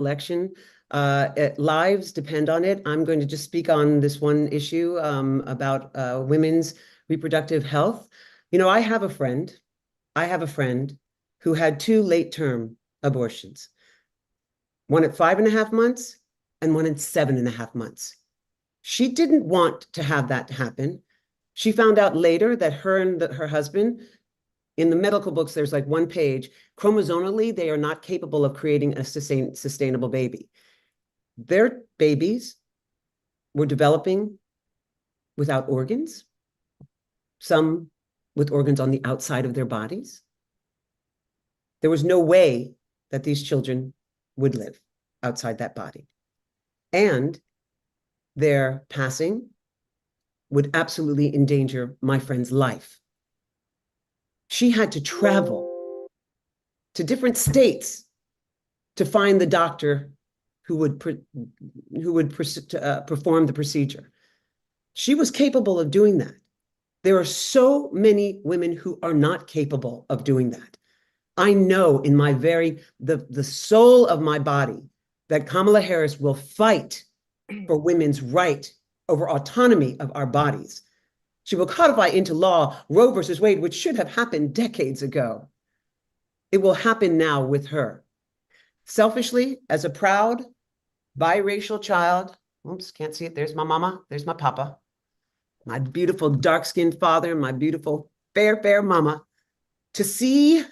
election. Lives depend on it. I'm going to just speak on this one issue about women's reproductive health. You know, I have a friend who had two late-term abortions, one at 5.5 months and one at 7.5 months. She didn't want to have that happen. She found out later that her and her husband, in the medical books, there's like one page, chromosomally, they are not capable of creating a sustainable baby. Their babies were developing without organs, some with organs on the outside of their bodies. There was no way that these children would live outside that body. And their passing would absolutely endanger my friend's life. She had to travel to different states to find the doctor who would perform the procedure. She was capable of doing that. There are so many women who are not capable of doing that. I know in my the soul of my body that Kamala Harris will fight for women's right over autonomy of our bodies. She will codify into law Roe versus Wade, which should have happened decades ago. It will happen now with her. Selfishly, as a proud biracial child, oops, can't see it. There's my mama, there's my papa, my beautiful dark-skinned father, my beautiful fair mama. To see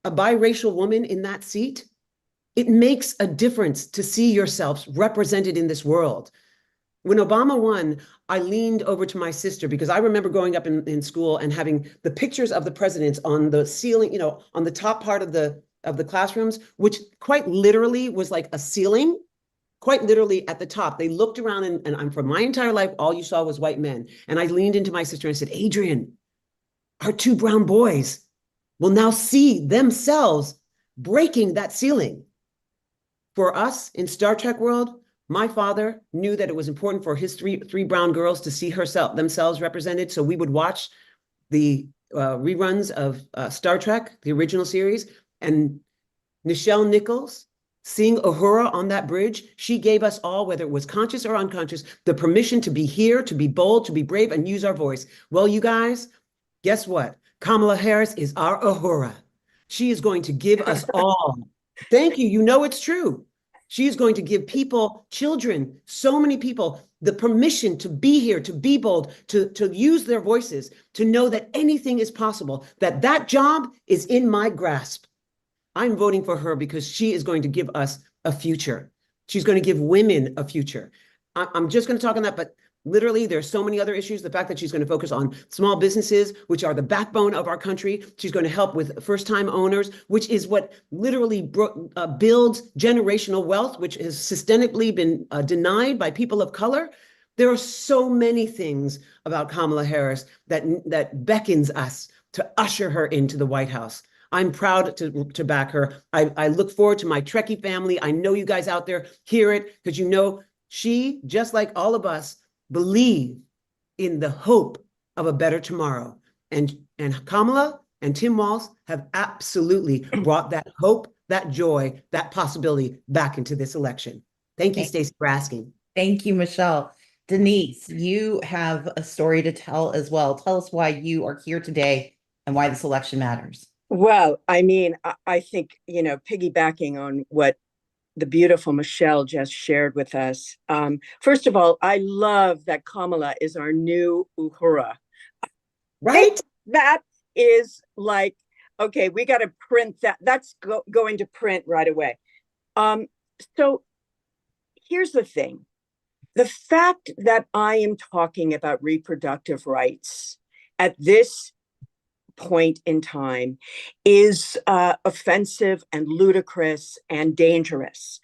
a biracial woman in that seat, it makes a difference to see yourselves represented in this world. When Obama won, I leaned over to my sister because I remember growing up in school and having the pictures of the presidents on the ceiling, you know, on the top part of the classrooms, which quite literally was like a ceiling, quite literally at the top. They looked around and I'm for my entire life, all you saw was white men. And I leaned into my sister and I said, Adrian, our two brown boys will now see themselves breaking that ceiling. For us in Star Trek world, my father knew that it was important for his three brown girls to see themselves represented. So we would watch the reruns of Star Trek, the original series, and Nichelle Nichols seeing Uhura on that bridge, she gave us all, whether it was conscious or unconscious, the permission to be here, to be bold, to be brave, and use our voice. Well, you guys, guess what? Kamala Harris is our Uhura. She is going to give us all. Thank you. You know it's true. She is going to give people, children, so many people, the permission to be here, to be bold, to use their voices, to know that anything is possible, that job is in my grasp. I'm voting for her because she is going to give us a future. She's going to give women a future. I'm just going to talk on that, but literally, there's so many other issues. The fact that she's going to focus on small businesses, which are the backbone of our country. She's going to help with first-time owners, which is what literally builds generational wealth, which has systemically been denied by people of color. There are so many things about Kamala Harris that beckons us to usher her into the White House. I'm proud to back her. I look forward to my Trekkie family. I know you guys out there hear it because you know she, just like all of us, believe in the hope of a better tomorrow. And Kamala and Tim Walz have absolutely brought that hope, that joy, that possibility back into this election. Thank you, Stacey, for asking. Thank you, Michelle. Denise, you have a story to tell as well. Tell us why you are here today and why this election matters. Well, I mean, I think, you know, piggybacking on what the beautiful Michelle just shared with us. First of all, I love that Kamala is our new Uhura. Right? That is like, okay, we got to print that. That's going to print right away. So here's the thing. The fact that I am talking about reproductive rights at this point in time is offensive and ludicrous and dangerous.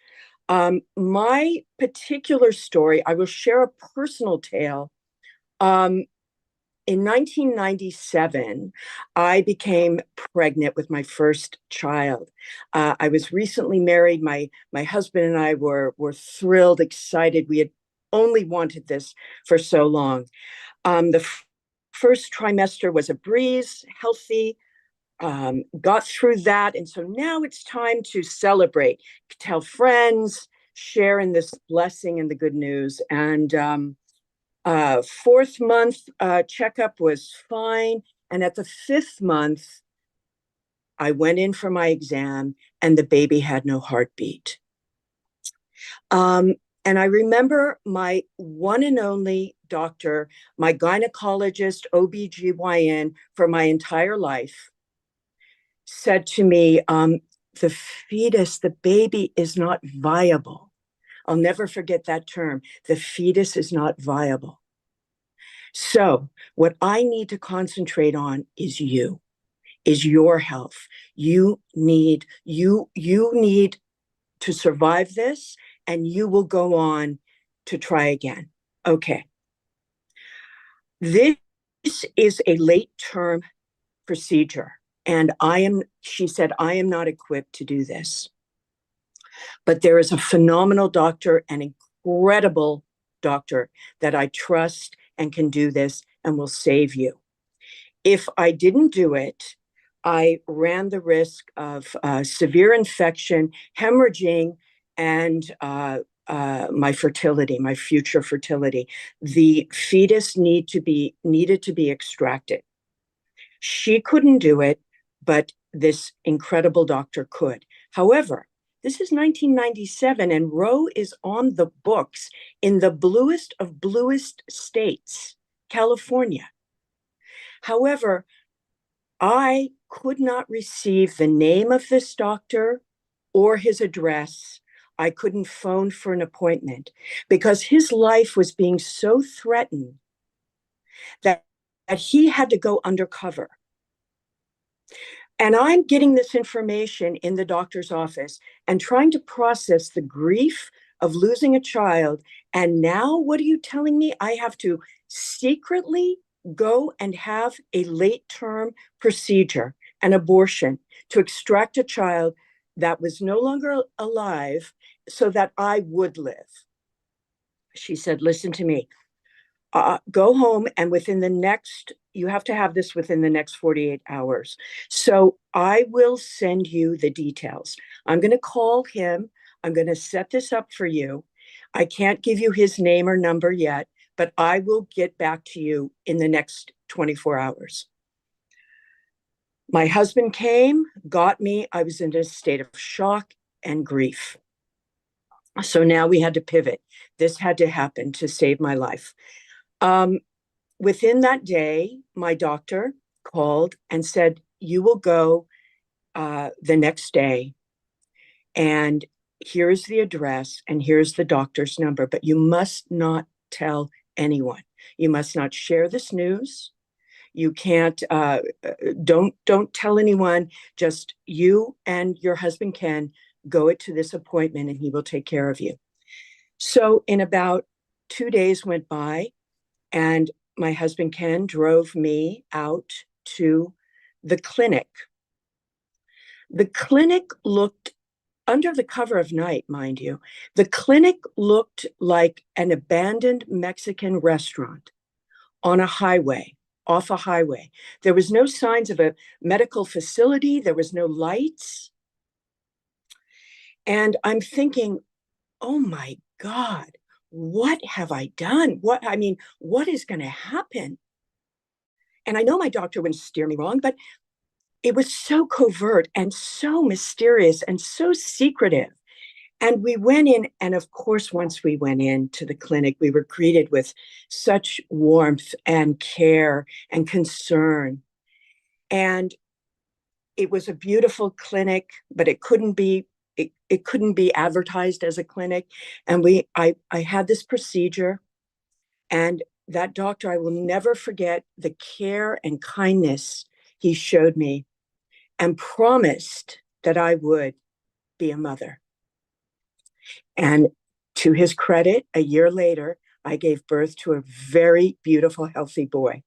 My particular story, I will share a personal tale. In 1997, I became pregnant with my first child. I was recently married. My husband and I were thrilled, excited. We had only wanted this for so long. The first trimester was a breeze, healthy. got through that. And so now it's time to celebrate, tell friends, share in this blessing and the good news. And fourth month checkup was fine. And at the fifth month, I went in for my exam and the baby had no heartbeat. And I remember my one and only doctor, my gynecologist, OBGYN for my entire life, said to me, the fetus, the baby is not viable. I'll never forget that term. The fetus is not viable. So what I need to concentrate on is you, is your health. You need to survive this, and you will go on to try again. Okay. This is a late term procedure. And she said, I am not equipped to do this. But there is a phenomenal doctor, an incredible doctor that I trust and can do this and will save you. If I didn't do it, I ran the risk of severe infection, hemorrhaging, and my fertility, my future fertility. The fetus needed to be extracted. She couldn't do it, but this incredible doctor could. However, this is 1997, and Roe is on the books in the bluest of bluest states, California. However, I could not receive the name of this doctor or his address. I couldn't phone for an appointment because his life was being so threatened that he had to go undercover. And I'm getting this information in the doctor's office and trying to process the grief of losing a child. And now, what are you telling me? I have to secretly go and have a late term procedure, an abortion, to extract a child that was no longer alive so that I would live. She said, listen to me. Go home, and you have to have this within the next 48 hours. So I will send you the details. I'm going to call him. I'm going to set this up for you. I can't give you his name or number yet, but I will get back to you in the next 24 hours. My husband came, got me. I was in a state of shock and grief. So now we had to pivot. This had to happen to save my life. Within that day, my doctor called and said, you will go the next day, and here's the address and here's the doctor's number, but you must not tell anyone. You must not share this news. You can't, don't tell anyone, just you and your husband Ken go to this appointment and he will take care of you. So in about 2 days went by, and my husband Ken drove me out to the clinic. The clinic looked, under the cover of night, mind you, the clinic looked like an abandoned Mexican restaurant on a highway, off a highway. There was no signs of a medical facility. There was no lights. And I'm thinking, oh my God, what have I done? What is going to happen? And I know my doctor wouldn't steer me wrong, but it was so covert and so mysterious and so secretive. And we went in, and of course, once we went into the clinic, we were greeted with such warmth and care and concern. And it was a beautiful clinic, but it couldn't be advertised as a clinic. And I had this procedure, and that doctor, I will never forget the care and kindness he showed me and promised that I would be a mother. And to his credit, a year later, I gave birth to a very beautiful, healthy boy.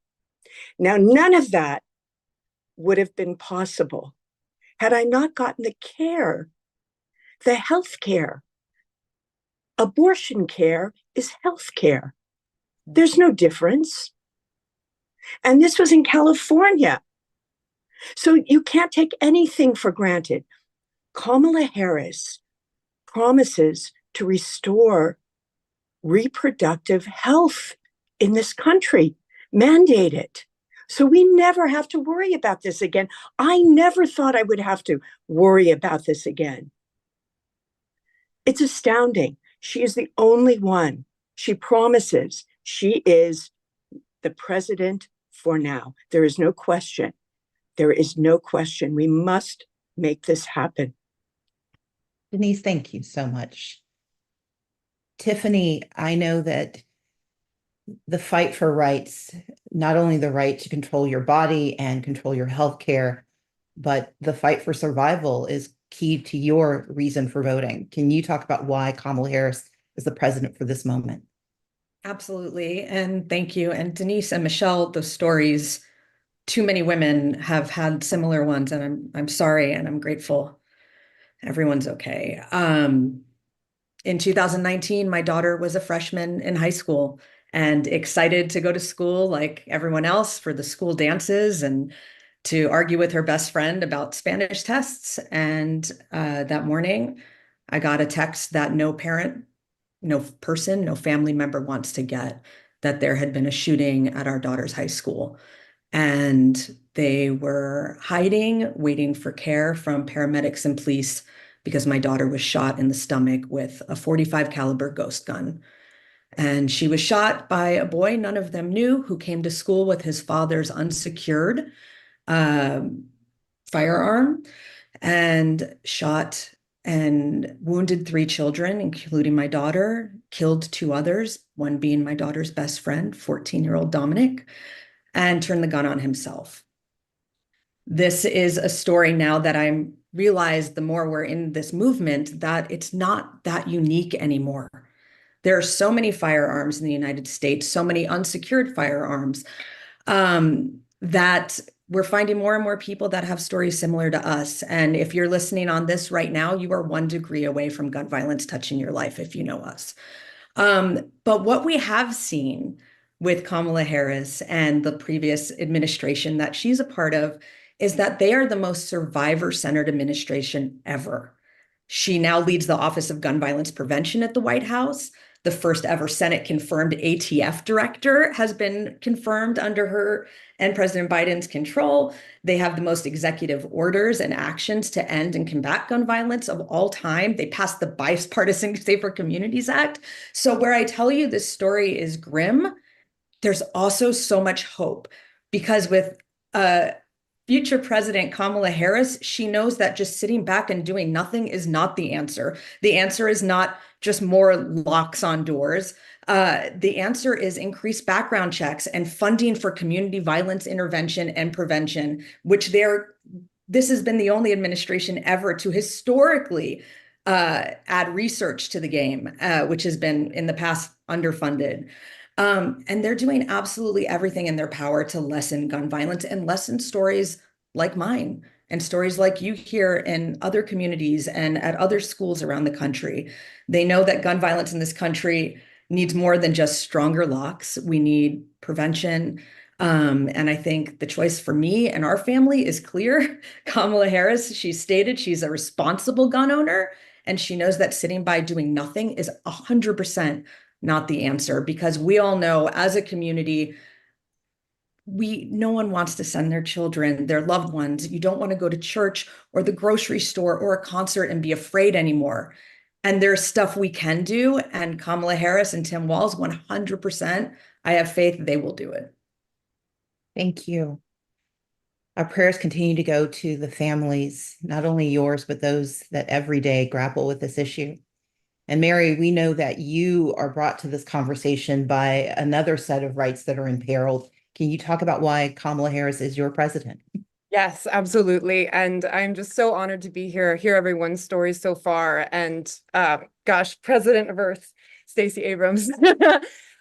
Now, none of that would have been possible had I not gotten the care, the health care. Abortion care is health care. There's no difference. And this was in California. So you can't take anything for granted. Kamala Harris promises to restore reproductive health in this country, mandate it. So we never have to worry about this again. I never thought I would have to worry about this again. It's astounding. She is the only one. She promises she is the president for now. There is no question. There is no question. We must make this happen. Denise, thank you so much. Tiffany, I know that the fight for rights, not only the right to control your body and control your health care, but the fight for survival is key to your reason for voting. Can you talk about why Kamala Harris is the president for this moment? Absolutely. And thank you. And Denise and Michelle, those stories, too many women have had similar ones, and I'm sorry and I'm grateful everyone's okay. In 2019, my daughter was a freshman in high school and excited to go to school like everyone else for the school dances and to argue with her best friend about Spanish tests. And that morning, I got a text that no parent, no person, no family member wants to get, that there had been a shooting at our daughter's high school. And they were hiding, waiting for care from paramedics and police because my daughter was shot in the stomach with a .45 caliber ghost gun. And she was shot by a boy none of them knew, who came to school with his father's unsecured firearm, and shot and wounded 3 children, including my daughter, killed 2 others, one being my daughter's best friend, 14-year-old Dominic, and turned the gun on himself. This is a story now that I realize the more we're in this movement that it's not that unique anymore. There are so many firearms in the United States, so many unsecured firearms, that we're finding more and more people that have stories similar to us. And if you're listening on this right now, you are 1 degree away from gun violence touching your life if you know us. But what we have seen with Kamala Harris and the previous administration that she's a part of is that they are the most survivor-centered administration ever. She now leads the Office of Gun Violence Prevention at the White House. The first ever Senate confirmed ATF director has been confirmed under her and President Biden's control. They have the most executive orders and actions to end and combat gun violence of all time. They passed the Bipartisan Safer Communities Act. So where I tell you this story is grim, there's also so much hope, because with future President Kamala Harris, she knows that just sitting back and doing nothing is not the answer. The answer is not just more locks on doors. The answer is increased background checks and funding for community violence intervention and prevention, which this has been the only administration ever to historically add research to the game, which has been in the past underfunded. And they're doing absolutely everything in their power to lessen gun violence and lessen stories like mine and stories like you hear in other communities and at other schools around the country. They know that gun violence in this country needs more than just stronger locks. We need prevention. And I think the choice for me and our family is clear. Kamala Harris, she stated she's a responsible gun owner, and she knows that sitting by doing nothing is 100% not the answer, because we all know as a community, no one wants to send their children, their loved ones. You don't want to go to church or the grocery store or a concert and be afraid anymore. And there's stuff we can do. And Kamala Harris and Tim Walz, 100%, I have faith they will do it. Thank you. Our prayers continue to go to the families, not only yours, but those that every day grapple with this issue. And Mary, we know that you are brought to this conversation by another set of rights that are imperiled. Can you talk about why Kamala Harris is your president? Yes, absolutely. And I'm just so honored to be here, hear everyone's stories so far. And gosh, President of Earth, Stacey Abrams.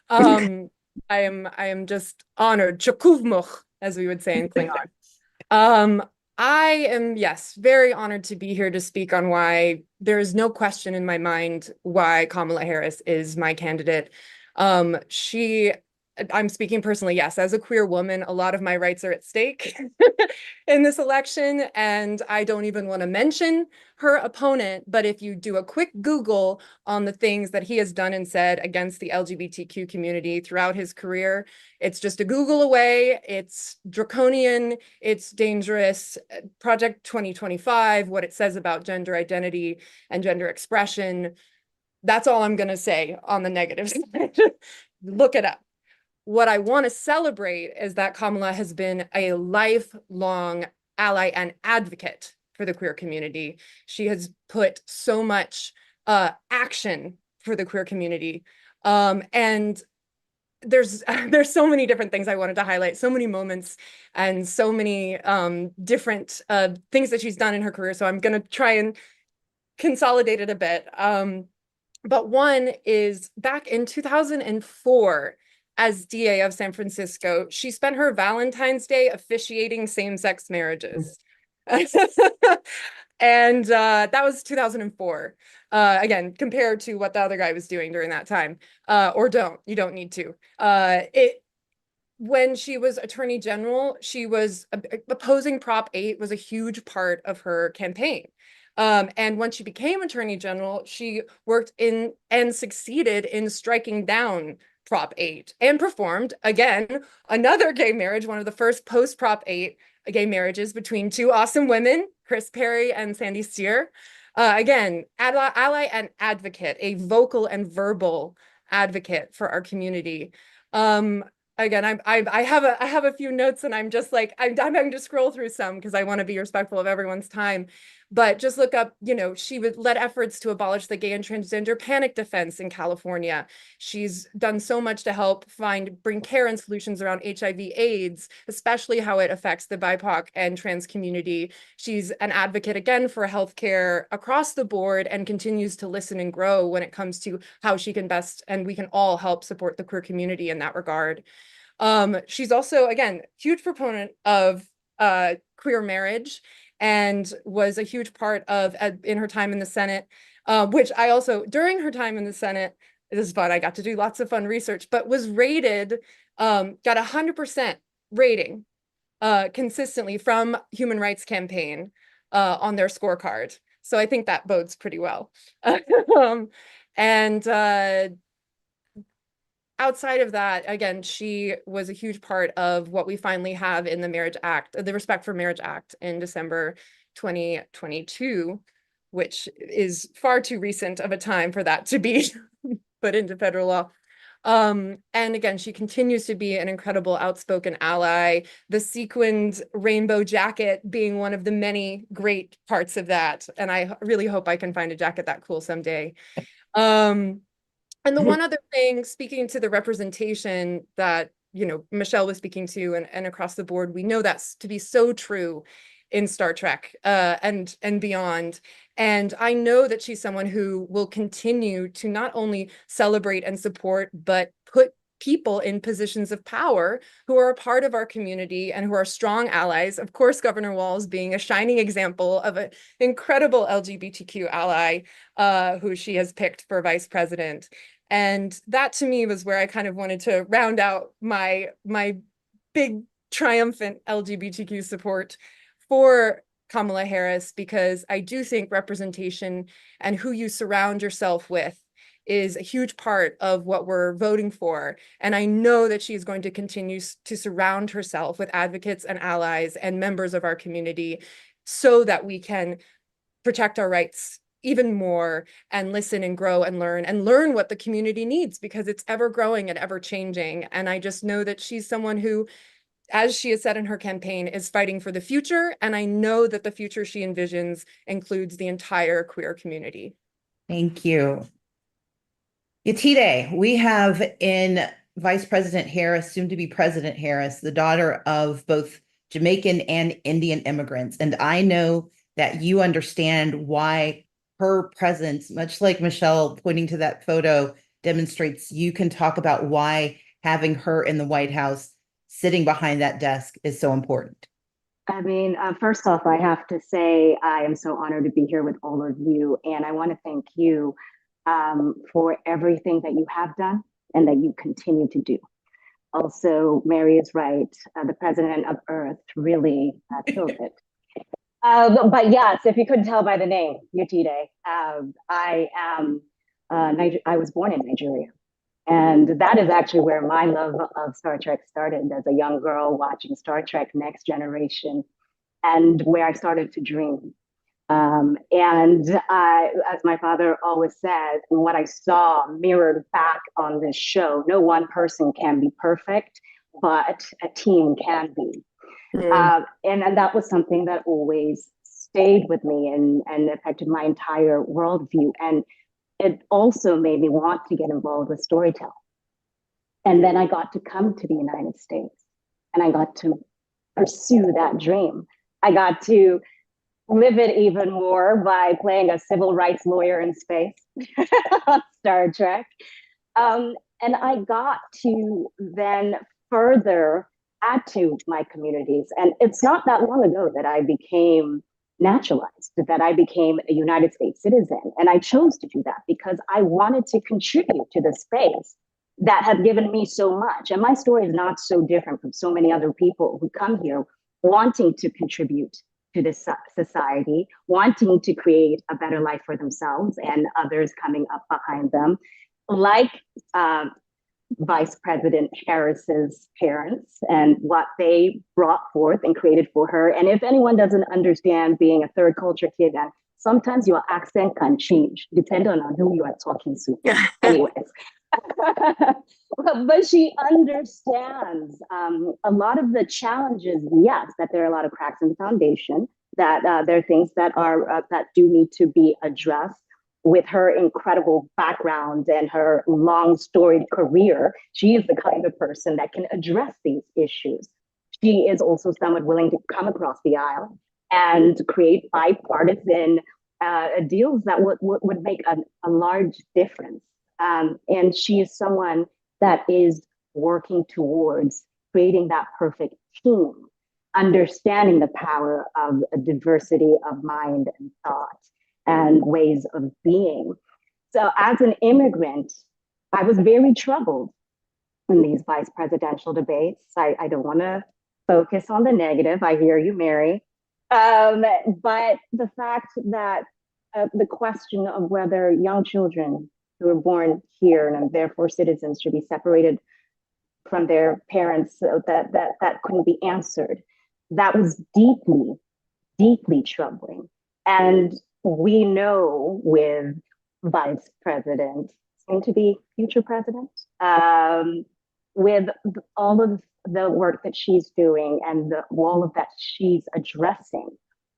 I am just honored, Chakuvmuch, as we would say in Klingon. I am, yes, very honored to be here to speak on why there is no question in my mind why Kamala Harris is my candidate. She I'm speaking personally, yes, as a queer woman, a lot of my rights are at stake in this election, and I don't even want to mention her opponent, but if you do a quick Google on the things that he has done and said against the LGBTQ community throughout his career, it's just a Google away. It's draconian, it's dangerous. Project 2025, what it says about gender identity and gender expression, that's all I'm going to say on the negative side. Look it up. What I want to celebrate is that Kamala has been a lifelong ally and advocate for the queer community. She has put so much action for the queer community. And there's so many different things I wanted to highlight, so many moments and so many different things that she's done in her career. So I'm going to try and consolidate it a bit. But one is back in 2004, as DA of San Francisco, she spent her Valentine's Day officiating same-sex marriages. And that was 2004. Again, compared to what the other guy was doing during that time. Or you don't need to. When she was Attorney General, she was opposing Prop 8 was a huge part of her campaign. And when she became Attorney General, she worked in and succeeded in striking down Prop 8 and performed, again, another gay marriage, one of the first post-Prop 8 gay marriages between two awesome women, Chris Perry and Sandy Steer. Again, ally and advocate, a vocal and verbal advocate for our community. Again, I have a few notes, and I'm just like I'm having to scroll through some because I want to be respectful of everyone's time. But just look up, she would led efforts to abolish the gay and transgender panic defense in California. She's done so much to help bring care and solutions around HIV/AIDS, especially how it affects the BIPOC and trans community. She's an advocate again for healthcare across the board and continues to listen and grow when it comes to how she can best, and we can all help support the queer community in that regard. She's also, again, huge proponent of queer marriage, and was a huge part of in her time in the Senate, which I also, during her time in the Senate, this is fun, I got to do lots of fun research, but was rated, got 100% rating consistently from Human Rights Campaign on their scorecard. So I think that bodes pretty well. And outside of that, again, she was a huge part of what we finally have in the Marriage Act, the Respect for Marriage Act in December 2022, which is far too recent of a time for that to be put into federal law. And again, she continues to be an incredible outspoken ally, the sequined rainbow jacket being one of the many great parts of that. And I really hope I can find a jacket that cool someday. And the one other thing, speaking to the representation that, Michelle was speaking to and across the board, we know that's to be so true in Star Trek and beyond. And I know that she's someone who will continue to not only celebrate and support, but put people in positions of power who are a part of our community and who are strong allies. Of course, Governor Walz being a shining example of an incredible LGBTQ ally who she has picked for vice president. And that to me was where I kind of wanted to round out my big triumphant LGBTQ support for Kamala Harris, because I do think representation and who you surround yourself with is a huge part of what we're voting for. And I know that she's going to continue to surround herself with advocates and allies and members of our community so that we can protect our rights even more and listen and grow and learn what the community needs, because it's ever growing and ever changing. And I just know that she's someone who, as she has said in her campaign, is fighting for the future. And I know that the future she envisions includes the entire queer community. Thank you. Yetide, we have in Vice President Harris, soon to be President Harris, the daughter of both Jamaican and Indian immigrants. And I know that you understand why her presence, much like Michelle pointing to that photo, demonstrates you can talk about why having her in the White House sitting behind that desk is so important. I mean, first off, I have to say I am so honored to be here with all of you. And I want to thank you for everything that you have done and that you continue to do. Also, Mary is right. The president of Earth really killed it. But yes, if you couldn't tell by the name, Yetide, I am, I was born in Nigeria. And that is actually where my love of Star Trek started as a young girl watching Star Trek Next Generation, and where I started to dream. As my father always said, what I saw mirrored back on this show, no one person can be perfect, but a team can be. And that was something that always stayed with me and affected my entire worldview. And it also made me want to get involved with storytelling. And then I got to come to the United States and I got to pursue that dream. I got to live it even more by playing a civil rights lawyer in space on Star Trek. And I got to then further add to my communities. And it's not that long ago that I became naturalized, that I became a United States citizen. And I chose to do that because I wanted to contribute to the space that had given me so much. And my story is not so different from so many other people who come here wanting to contribute to this society, wanting to create a better life for themselves and others coming up behind them, like Vice President Harris's parents and what they brought forth and created for her. And if anyone doesn't understand being a third culture kid, then sometimes your accent can change depending on who you are talking to. Anyways. But she understands a lot of the challenges. Yes, that there are a lot of cracks in the foundation. That there are things that are that do need to be addressed. With her incredible background and her long storied career, she is the kind of person that can address these issues. She is also someone willing to come across the aisle and create bipartisan deals that would make a large difference. And she is someone that is working towards creating that perfect team, understanding the power of a diversity of mind and thought and ways of being. So as an immigrant, I was very troubled in these vice presidential debates. I don't want to focus on the negative. I hear you, Mary. But the fact that the question of whether young children who are born here and are therefore citizens should be separated from their parents, so that couldn't be answered. That was deeply, deeply troubling. And we know with Vice President, soon to be future president, with all of the work that she's doing and all of that she's addressing,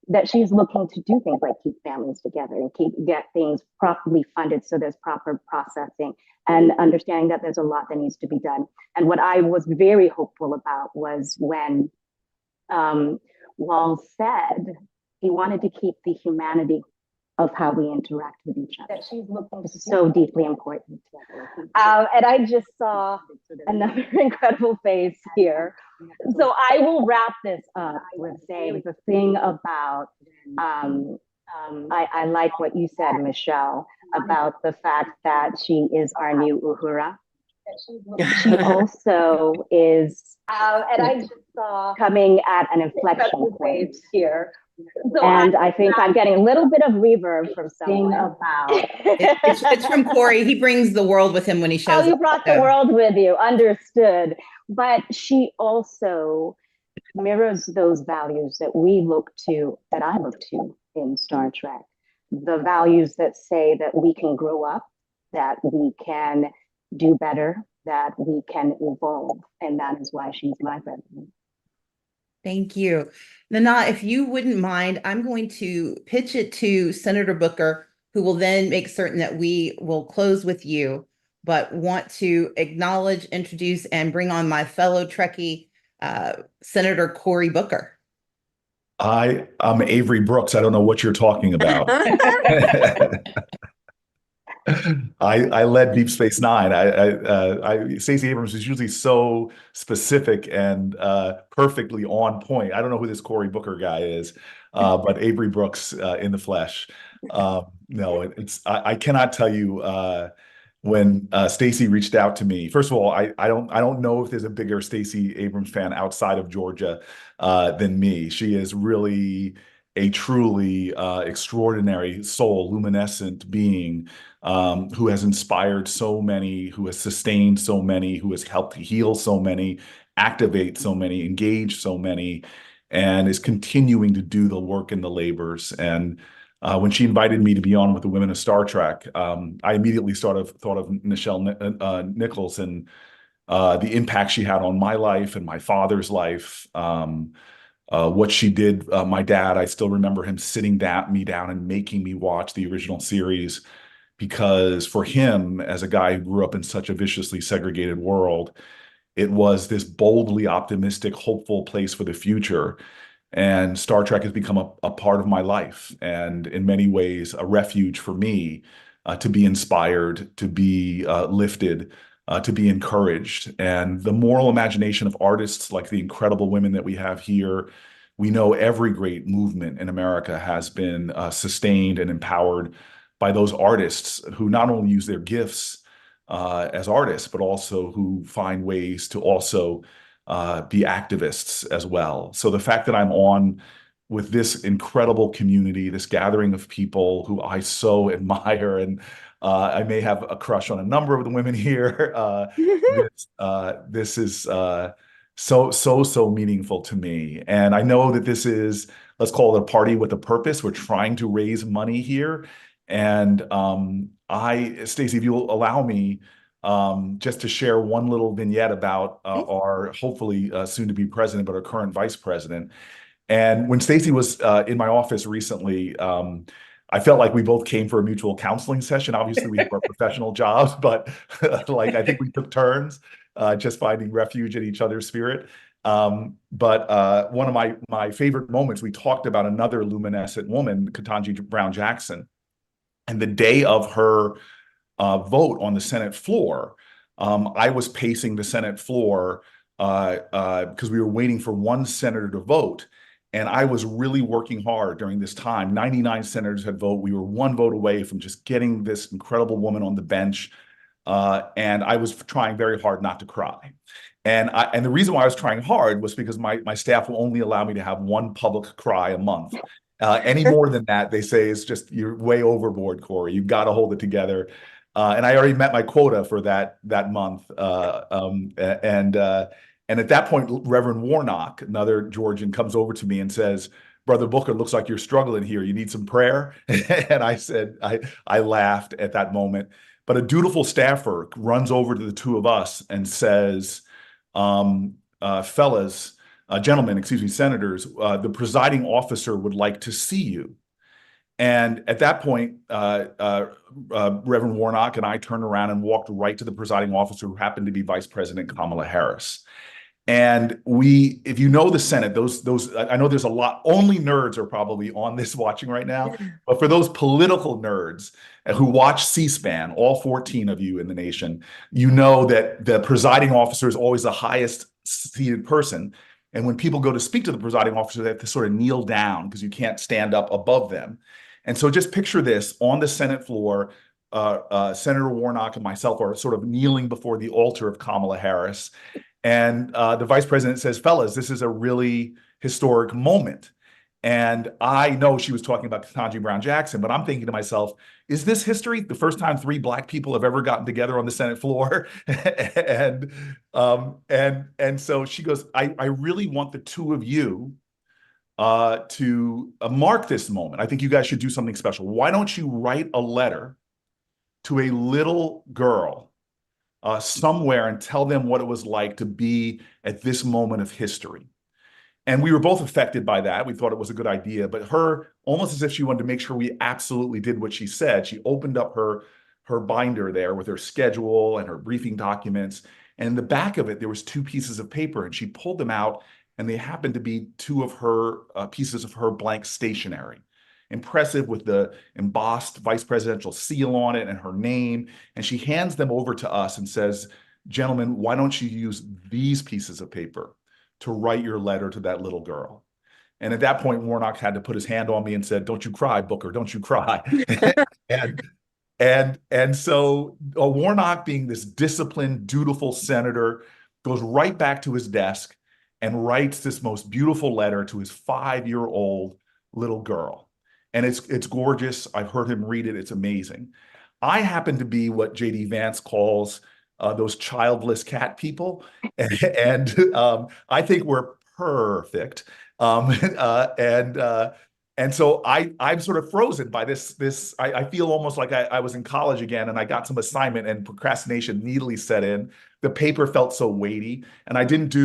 that she's looking to do things like keep families together and get things properly funded so there's proper processing and understanding that there's a lot that needs to be done. And what I was very hopeful about was when Wall said he wanted to keep the humanity of how we interact with each other. That she's looking so deeply important. And I just saw another incredible face here. So I will wrap this up with saying the thing about, I like what you said, Michelle, about the fact that she is our new Uhura. She also is, and I just saw coming at an inflection point here. So and I think I'm getting a little bit of reverb from someone about. It's from Corey. He brings the world with him when he shows up. Oh, you brought the world with you. Understood. But she also mirrors those values that we look to, that I look to in Star Trek. The values that say that we can grow up, that we can do better, that we can evolve. And that is why she's my president. Thank you. Nana, if you wouldn't mind, I'm going to pitch it to Senator Booker, who will then make certain that we will close with you, but want to acknowledge, introduce, and bring on my fellow Trekkie, Senator Cory Booker. I'm Avery Brooks. I don't know what you're talking about. I led Deep Space Nine. Stacey Abrams is usually so specific and perfectly on point. I don't know who this Cory Booker guy is, but Avery Brooks in the flesh. No, I cannot tell you when Stacey reached out to me. First of all, I don't know if there's a bigger Stacey Abrams fan outside of Georgia than me. She is really a truly extraordinary soul, luminescent being who has inspired so many, who has sustained so many, who has helped heal so many, activate so many, engage so many, and is continuing to do the work and the labors. And when she invited me to be on with the women of Star Trek, I immediately thought of Nichelle Nichols and the impact she had on my life and my father's life. What she did, my dad, I still remember him sitting me down and making me watch the original series, because for him, as a guy who grew up in such a viciously segregated world, it was this boldly optimistic, hopeful place for the future. And Star Trek has become a part of my life, and in many ways, a refuge for me to be inspired, to be lifted, to be encouraged. And the moral imagination of artists like the incredible women that we have here. We know every great movement in America has been sustained and empowered by those artists who not only use their gifts as artists, but also who find ways to also be activists as well. So the fact that I'm on with this incredible community, this gathering of people who I so admire, and I may have a crush on a number of the women here. This is so meaningful to me, and I know that this is, let's call it a party with a purpose. We're trying to raise money here, and Stacey, if you'll allow me, just to share one little vignette about our hopefully soon to be president, but our current vice president. And when Stacey was in my office recently, I felt like we both came for a mutual counseling session. Obviously, we have our professional jobs, but like I think we took turns just finding refuge in each other's spirit. But one of my favorite moments, we talked about another luminescent woman, Ketanji Brown Jackson, and the day of her vote on the Senate floor, I was pacing the Senate floor because we were waiting for one senator to vote. And I was really working hard during this time. 99 senators had voted. We were one vote away from just getting this incredible woman on the bench. And I was trying very hard not to cry. And the reason why I was trying hard was because my staff will only allow me to have one public cry a month. Any more than that, they say, is just, you're way overboard, Corey. You've got to hold it together. And I already met my quota for that month. And at that point, Reverend Warnock, another Georgian, comes over to me and says, "Brother Booker, looks like you're struggling here. You need some prayer?" And I said, I laughed at that moment. But a dutiful staffer runs over to the two of us and says, fellas, gentlemen, excuse me, senators, the presiding officer would like to see you. And at that point, Reverend Warnock and I turned around and walked right to the presiding officer, who happened to be Vice President Kamala Harris. And if you know the Senate, I know there's a lot, only nerds are probably on this watching right now, but for those political nerds who watch C-SPAN, all 14 of you in the nation, you know that the presiding officer is always the highest seated person. And when people go to speak to the presiding officer, they have to sort of kneel down because you can't stand up above them. And so just picture this on the Senate floor. Senator Warnock and myself are sort of kneeling before the altar of Kamala Harris. And the vice president says, "Fellas, this is a really historic moment." And I know she was talking about Ketanji Brown Jackson, but I'm thinking to myself, is this history? The first time 3 Black people have ever gotten together on the Senate floor? and so she goes, I really want the two of you to mark this moment. I think you guys should do something special. Why don't you write a letter to a little girl somewhere and tell them what it was like to be at this moment of history? And we were both affected by that. We thought it was a good idea, but her, almost as if she wanted to make sure we absolutely did what she said, she opened up her binder there with her schedule and her briefing documents. And in the back of it, there was 2 pieces of paper, and she pulled them out, and they happened to be 2 of her pieces of her blank stationery. Impressive, with the embossed vice presidential seal on it and her name. And she hands them over to us and says, "Gentlemen, why don't you use these pieces of paper to write your letter to that little girl?" And at that point, Warnock had to put his hand on me and said, "Don't you cry, Booker, don't you cry." And so Warnock, being this disciplined, dutiful senator, goes right back to his desk and writes this most beautiful letter to his 5-year-old little girl. And it's gorgeous. I've heard him read it. It's amazing. I happen to be what J.D. Vance calls those childless cat people. And I think we're perfect. Um, uh, and uh, and so I'm sort of frozen by this. I feel almost like I was in college again, and I got some assignment, and procrastination immediately set in. The paper felt so weighty, and I didn't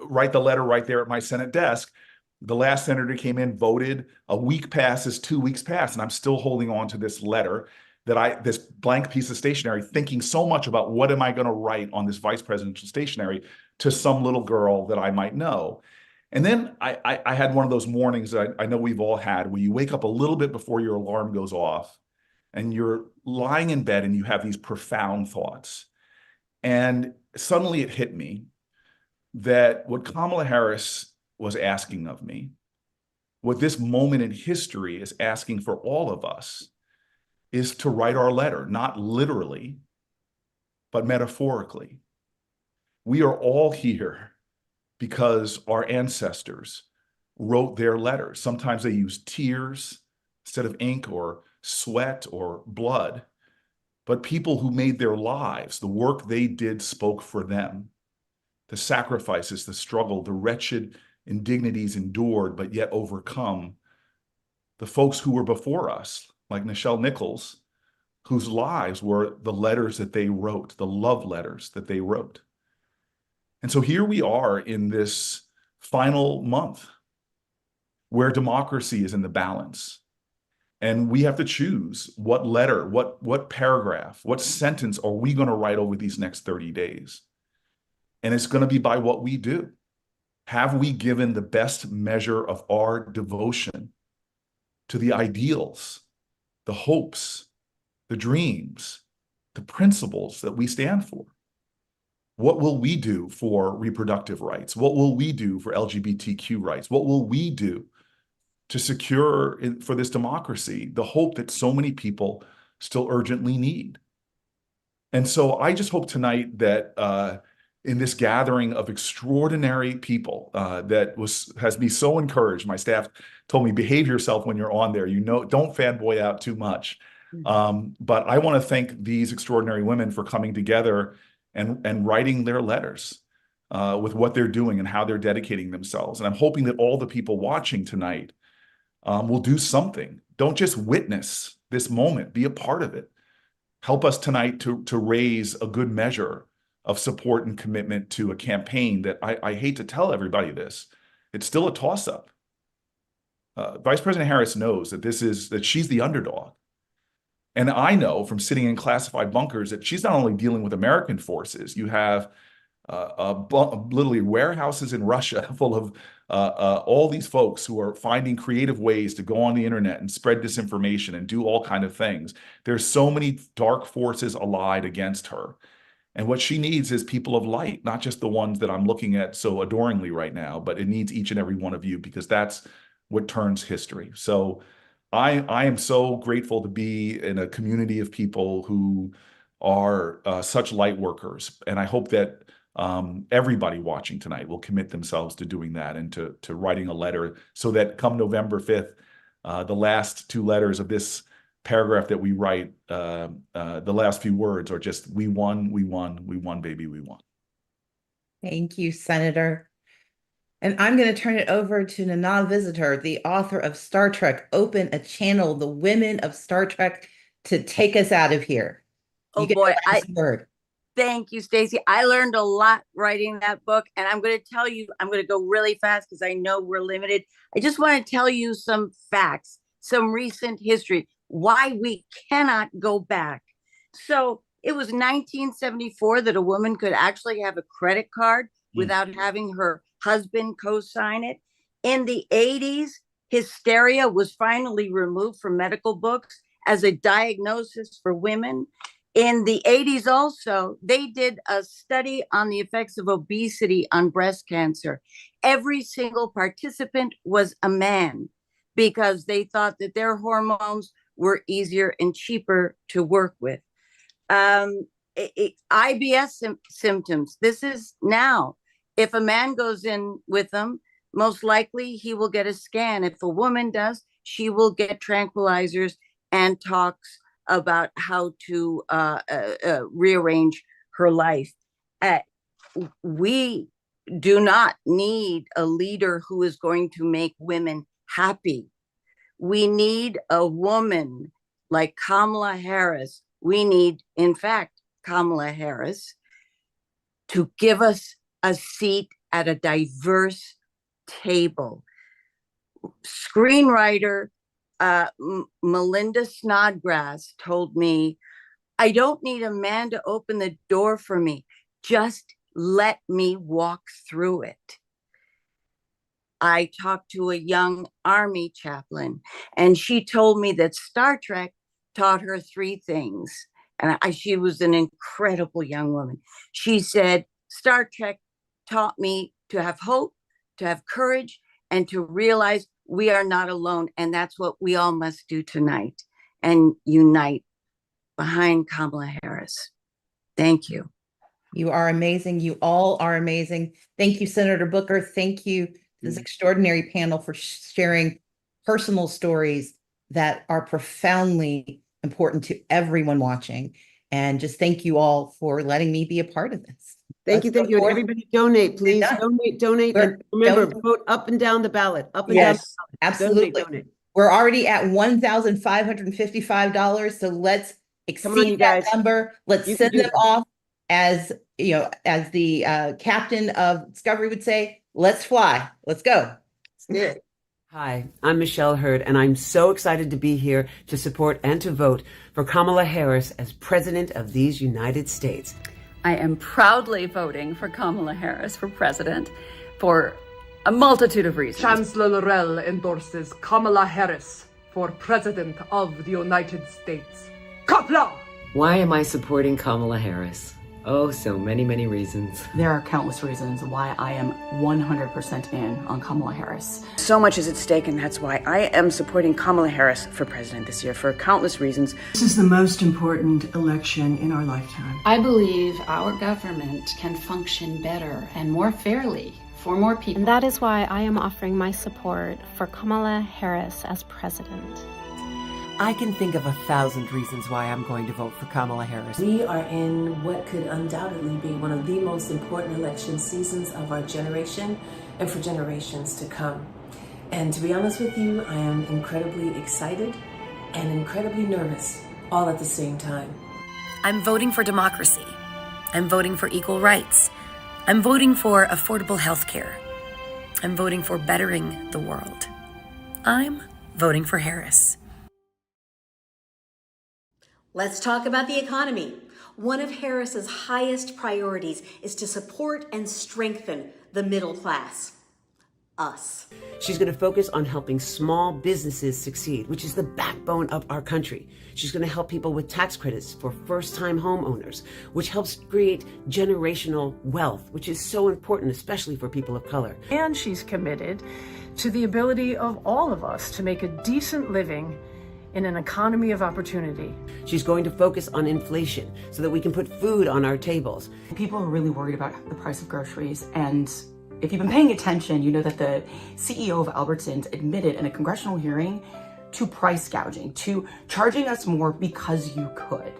write the letter right there at my Senate desk. The last senator came in, voted. A week passes, 2 weeks pass, and I'm still holding on to this letter this blank piece of stationery, thinking so much about what am I going to write on this vice presidential stationery to some little girl that I might know. And then I had one of those mornings that I know we've all had, where you wake up a little bit before your alarm goes off and you're lying in bed and you have these profound thoughts. And suddenly it hit me that what Kamala Harris was asking of me, what this moment in history is asking for all of us, is to write our letter, not literally, but metaphorically. We are all here because our ancestors wrote their letters. Sometimes they used tears instead of ink, or sweat or blood. But people who made their lives, the work they did spoke for them. The sacrifices, the struggle, the wretched indignities endured, but yet overcome. The folks who were before us, like Nichelle Nichols, whose lives were the letters that they wrote, the love letters that they wrote. And so here we are in this final month where democracy is in the balance. And we have to choose what letter, what paragraph, what sentence are we going to write over these next 30 days? And it's going to be by what we do. Have we given the best measure of our devotion to the ideals, the hopes, the dreams, the principles that we stand for? What will we do for reproductive rights? What will we do for LGBTQ rights? What will we do to secure for this democracy the hope that so many people still urgently need? And so I just hope tonight that in this gathering of extraordinary people has me so encouraged. My staff told me, behave yourself when you're on there. Don't fanboy out too much. But I want to thank these extraordinary women for coming together and writing their letters with what they're doing and how they're dedicating themselves. And I'm hoping that all the people watching tonight will do something. Don't just witness this moment, be a part of it. Help us tonight to raise a good measure of support and commitment to a campaign that I hate to tell everybody this, it's still a toss-up. Vice President Harris knows that she's the underdog. And I know from sitting in classified bunkers that she's not only dealing with American forces. You have literally warehouses in Russia full of all these folks who are finding creative ways to go on the internet and spread disinformation and do all kinds of things. There's so many dark forces allied against her. And what she needs is people of light, not just the ones that I'm looking at so adoringly right now, but it needs each and every one of you, because that's what turns history. So I am so grateful to be in a community of people who are such light workers. And I hope that everybody watching tonight will commit themselves to doing that and to writing a letter, so that come November 5th, the last two letters of this paragraph that we write, the last few words are just, we won, baby, we won. Thank you, Senator. And I'm going to turn it over to Nana Visitor, the author of Star Trek, Open a Channel, The Women of Star Trek, to take us out of here. Oh boy, word. Thank you, Stacy. I learned a lot writing that book, and I'm going to tell you, I'm going to go really fast because I know we're limited. I just want to tell you some facts, some recent history, why we cannot go back. So it was 1974 that a woman could actually have a credit card without having her husband co-sign it. In the 80s, hysteria was finally removed from medical books as a diagnosis for women. In the 80s also, they did a study on the effects of obesity on breast cancer. Every single participant was a man, because they thought that their hormones were easier and cheaper to work with. IBS symptoms, this is now. If a man goes in with them, most likely he will get a scan. If a woman does, she will get tranquilizers and talks about how to rearrange her life. We do not need a leader who is going to make women happy. We need a woman like Kamala Harris. We need, in fact, Kamala Harris to give us a seat at a diverse table. Screenwriter Melinda Snodgrass told me, I don't need a man to open the door for me. Just let me walk through it. I talked to a young Army chaplain, and she told me that Star Trek taught her three things. And she was an incredible young woman. She said, Star Trek taught me to have hope, to have courage, and to realize we are not alone. And that's what we all must do tonight, and unite behind Kamala Harris. Thank you. You are amazing. You all are amazing. Thank you, Senator Booker. Thank you to this extraordinary panel for sharing personal stories that are profoundly important to everyone watching. And just thank you all for letting me be a part of this. Thank you. And everybody donate, please. Donate. And remember, vote up and down the ballot. Up and down the ballot. Absolutely. Donate. We're already at $1,555. So let's exceed that number. Let's send them off as, as the captain of Discovery would say, let's fly. Let's go. Let's do it. Hi, I'm Michelle Hurd, and I'm so excited to be here to support and to vote for Kamala Harris as President of these United States. I am proudly voting for Kamala Harris for president for a multitude of reasons. Chancellor Laurel endorses Kamala Harris for president of the United States. Kapla! Why am I supporting Kamala Harris? Oh, so many, many reasons. There are countless reasons why I am 100% in on Kamala Harris. So much is at stake, and that's why I am supporting Kamala Harris for president this year for countless reasons. This is the most important election in our lifetime. I believe our government can function better and more fairly for more people. And that is why I am offering my support for Kamala Harris as president. I can think of 1,000 reasons why I'm going to vote for Kamala Harris. We are in what could undoubtedly be one of the most important election seasons of our generation and for generations to come. And to be honest with you, I am incredibly excited and incredibly nervous all at the same time. I'm voting for democracy. I'm voting for equal rights. I'm voting for affordable health care. I'm voting for bettering the world. I'm voting for Harris. Let's talk about the economy. One of Harris's highest priorities is to support and strengthen the middle class. Us. She's going to focus on helping small businesses succeed, which is the backbone of our country. She's going to help people with tax credits for first-time homeowners, which helps create generational wealth, which is so important, especially for people of color. And she's committed to the ability of all of us to make a decent living in an economy of opportunity. She's going to focus on inflation so that we can put food on our tables. People are really worried about the price of groceries, and if you've been paying attention, you know that the CEO of Albertsons admitted in a congressional hearing to price gouging, to charging us more because you could.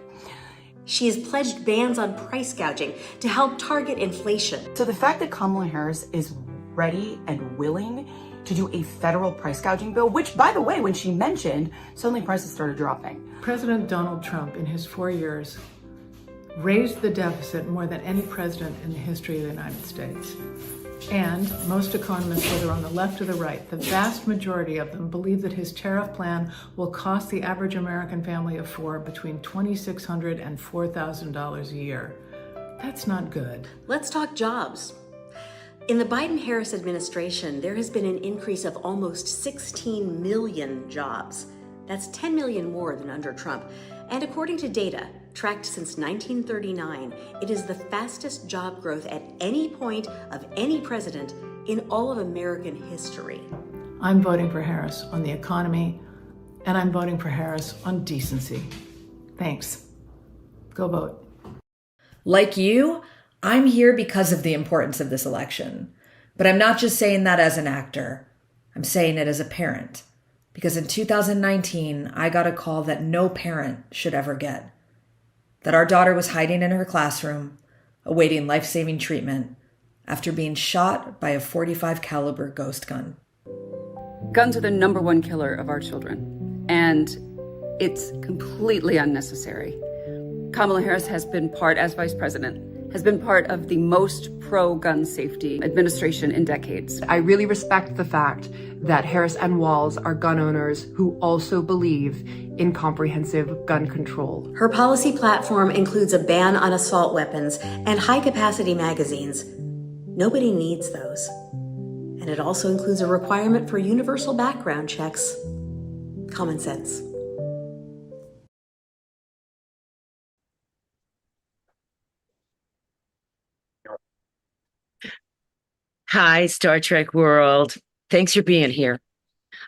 She has pledged bans on price gouging to help target inflation. So the fact that Kamala Harris is ready and willing to do a federal price gouging bill, which, by the way, when she mentioned, suddenly prices started dropping. President Donald Trump, in his 4 years, raised the deficit more than any president in the history of the United States. And most economists, whether on the left or the right, the vast majority of them believe that his tariff plan will cost the average American family of four between $2,600 and $4,000 a year. That's not good. Let's talk jobs. In the Biden-Harris administration, there has been an increase of almost 16 million jobs. That's 10 million more than under Trump. And according to data tracked since 1939, it is the fastest job growth at any point of any president in all of American history. I'm voting for Harris on the economy, And I'm voting for Harris on decency. Thanks. Go vote. Like you, I'm here because of the importance of this election. But I'm not just saying that as an actor. I'm saying it as a parent. Because in 2019, I got a call that no parent should ever get. That our daughter was hiding in her classroom, awaiting life-saving treatment after being shot by a .45 caliber ghost gun. Guns are the #1 killer of our children, and it's completely unnecessary. Kamala Harris has been part, as vice president, has been part of the most pro-gun safety administration in decades. I really respect the fact that Harris and Walz are gun owners who also believe in comprehensive gun control. Her policy platform includes a ban on assault weapons and high-capacity magazines. Nobody needs those. And it also includes a requirement for universal background checks. Common sense. Hi, Star Trek world. Thanks for being here.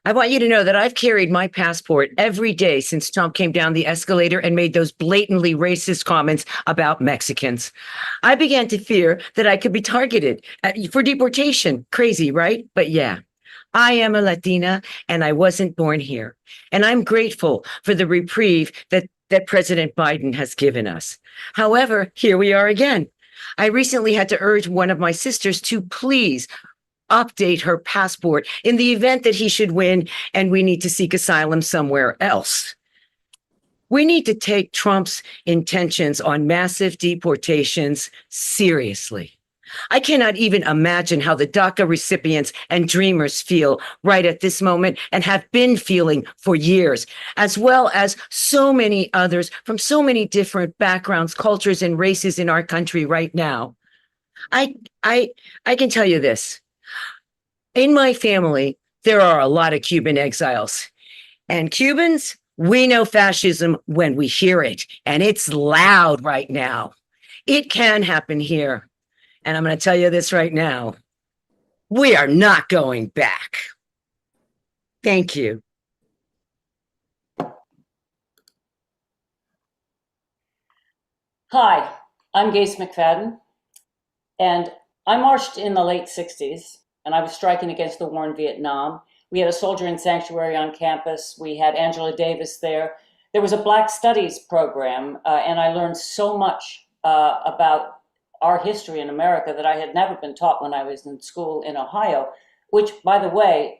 I want you to know that I've carried my passport every day since Trump came down the escalator and made those blatantly racist comments about Mexicans. I began to fear that I could be targeted for deportation. Crazy, right? But yeah, I am a Latina and I wasn't born here. And I'm grateful for the reprieve that President Biden has given us. However, here we are again. I recently had to urge one of my sisters to please update her passport in the event that he should win and we need to seek asylum somewhere else. We need to take Trump's intentions on massive deportations seriously. I cannot even imagine how the DACA recipients and dreamers feel right at this moment and have been feeling for years, as well as so many others from so many different backgrounds, cultures, and races in our country right now. I can tell you this. In my family, there are a lot of Cuban exiles. And Cubans, we know fascism when we hear it, and it's loud right now. It can happen here. And I'm going to tell you this right now. We are not going back. Thank you. Hi, I'm Gase McFadden, and I marched in the late 60s, and I was striking against the war in Vietnam. We had a soldier in sanctuary on campus. We had Angela Davis there. There was a Black Studies program, and I learned so much about our history in America that I had never been taught when I was in school in Ohio, which, by the way,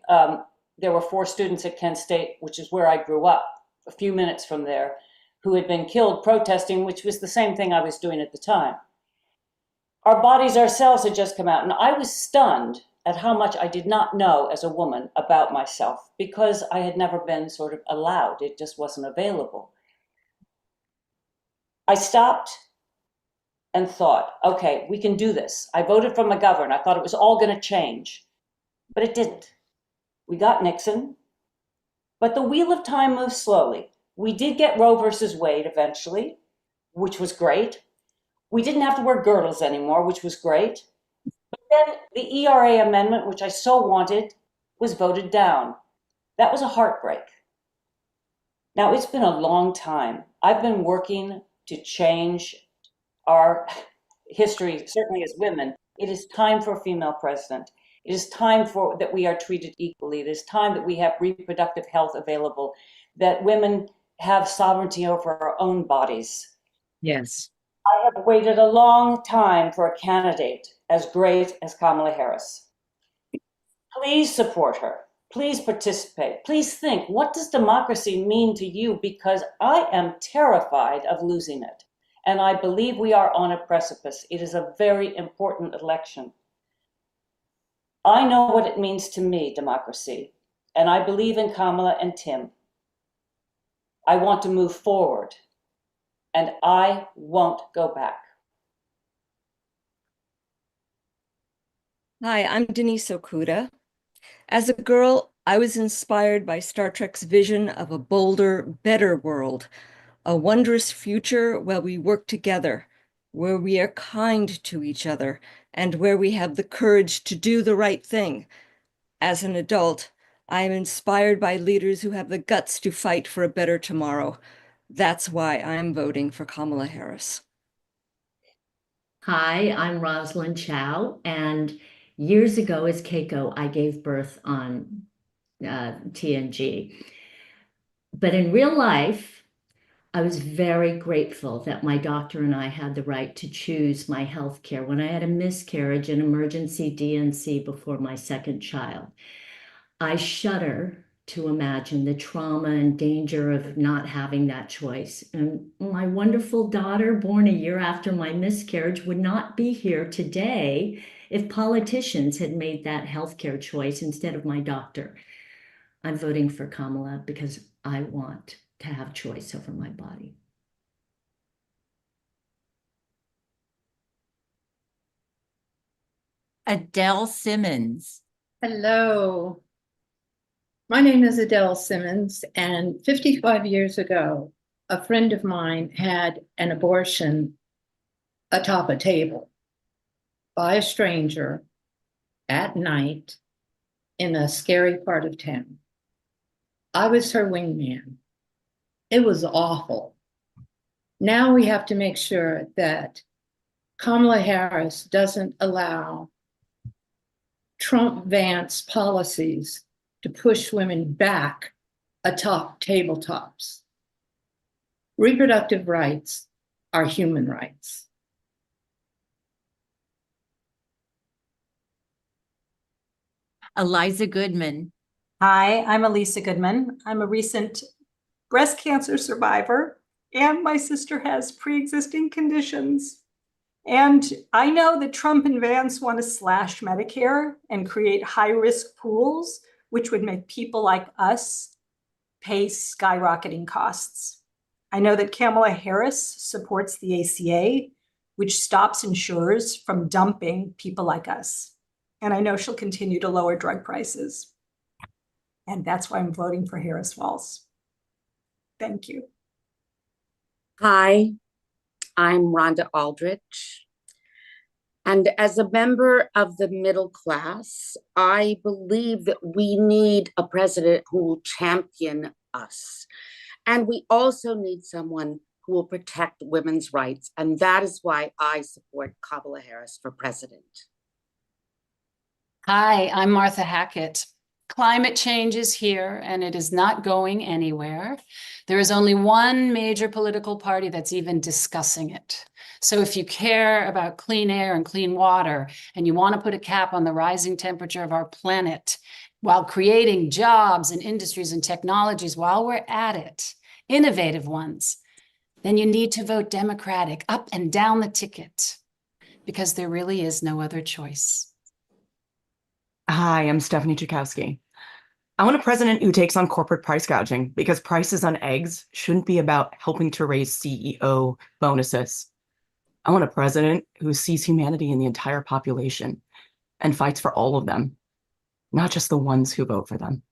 there were 4 students at Kent State, which is where I grew up, a few minutes from there, who had been killed protesting, which was the same thing I was doing at the time. Our Bodies Ourselves had just come out, and I was stunned at how much I did not know as a woman about myself because I had never been sort of allowed. It just wasn't available. I stopped and thought, okay, we can do this. I voted for McGovern. I thought it was all going to change, but it didn't. We got Nixon, but the wheel of time moves slowly. We did get Roe versus Wade eventually, which was great. We didn't have to wear girdles anymore, which was great. But then the ERA amendment, which I so wanted, was voted down. That was a heartbreak. Now, it's been a long time. I've been working to change our history, certainly as women. It is time for a female president. It is time for that we are treated equally. It is time that we have reproductive health available, that women have sovereignty over our own bodies. Yes. I have waited a long time for a candidate as great as Kamala Harris. Please support her. Please participate. Please think, what does democracy mean to you? Because I am terrified of losing it. And I believe we are on a precipice. It is a very important election. I know what it means to me, democracy, and I believe in Kamala and Tim. I want to move forward, and I won't go back. Hi, I'm Denise Okuda. As a girl, I was inspired by Star Trek's vision of a bolder, better world, a wondrous future where we work together, where we are kind to each other, and where we have the courage to do the right thing. As an adult, I am inspired by leaders who have the guts to fight for a better tomorrow. That's why I'm voting for Kamala Harris. Hi, I'm Rosalind Chow, and years ago as Keiko, I gave birth on TNG. But in real life, I was very grateful that my doctor and I had the right to choose my health care when I had a miscarriage and emergency DNC before my second child. I shudder to imagine the trauma and danger of not having that choice. And my wonderful daughter, born a year after my miscarriage, would not be here today if politicians had made that healthcare choice instead of my doctor. I'm voting for Kamala because I want to have choice over my body. Adele Simmons. Hello. My name is Adele Simmons, and 55 years ago, a friend of mine had an abortion atop a table by a stranger at night in a scary part of town. I was her wingman. It was awful. Now we have to make sure that Kamala Harris doesn't allow Trump-Vance policies to push women back atop tabletops. Reproductive rights are human rights. Eliza Goodman. Hi, I'm Elisa Goodman. I'm a recent breast cancer survivor, and my sister has pre-existing conditions. And I know that Trump and Vance want to slash Medicare and create high-risk pools, which would make people like us pay skyrocketing costs. I know that Kamala Harris supports the ACA, which stops insurers from dumping people like us. And I know she'll continue to lower drug prices. And that's why I'm voting for Harris-Walz. Thank you. Hi, I'm Rhonda Aldrich. And as a member of the middle class, I believe that we need a president who will champion us. And we also need someone who will protect women's rights. And that is why I support Kamala Harris for president. Hi, I'm Martha Hackett. Climate change is here and it is not going anywhere. There is only one major political party that's even discussing it. So if you care about clean air and clean water and you want to put a cap on the rising temperature of our planet while creating jobs and industries and technologies while we're at it, innovative ones, then you need to vote Democratic up and down the ticket because there really is no other choice. Hi, I'm Stephanie Chakowski. I want a president who takes on corporate price gouging because prices on eggs shouldn't be about helping to raise CEO bonuses. I want a president who sees humanity in the entire population and fights for all of them, not just the ones who vote for them.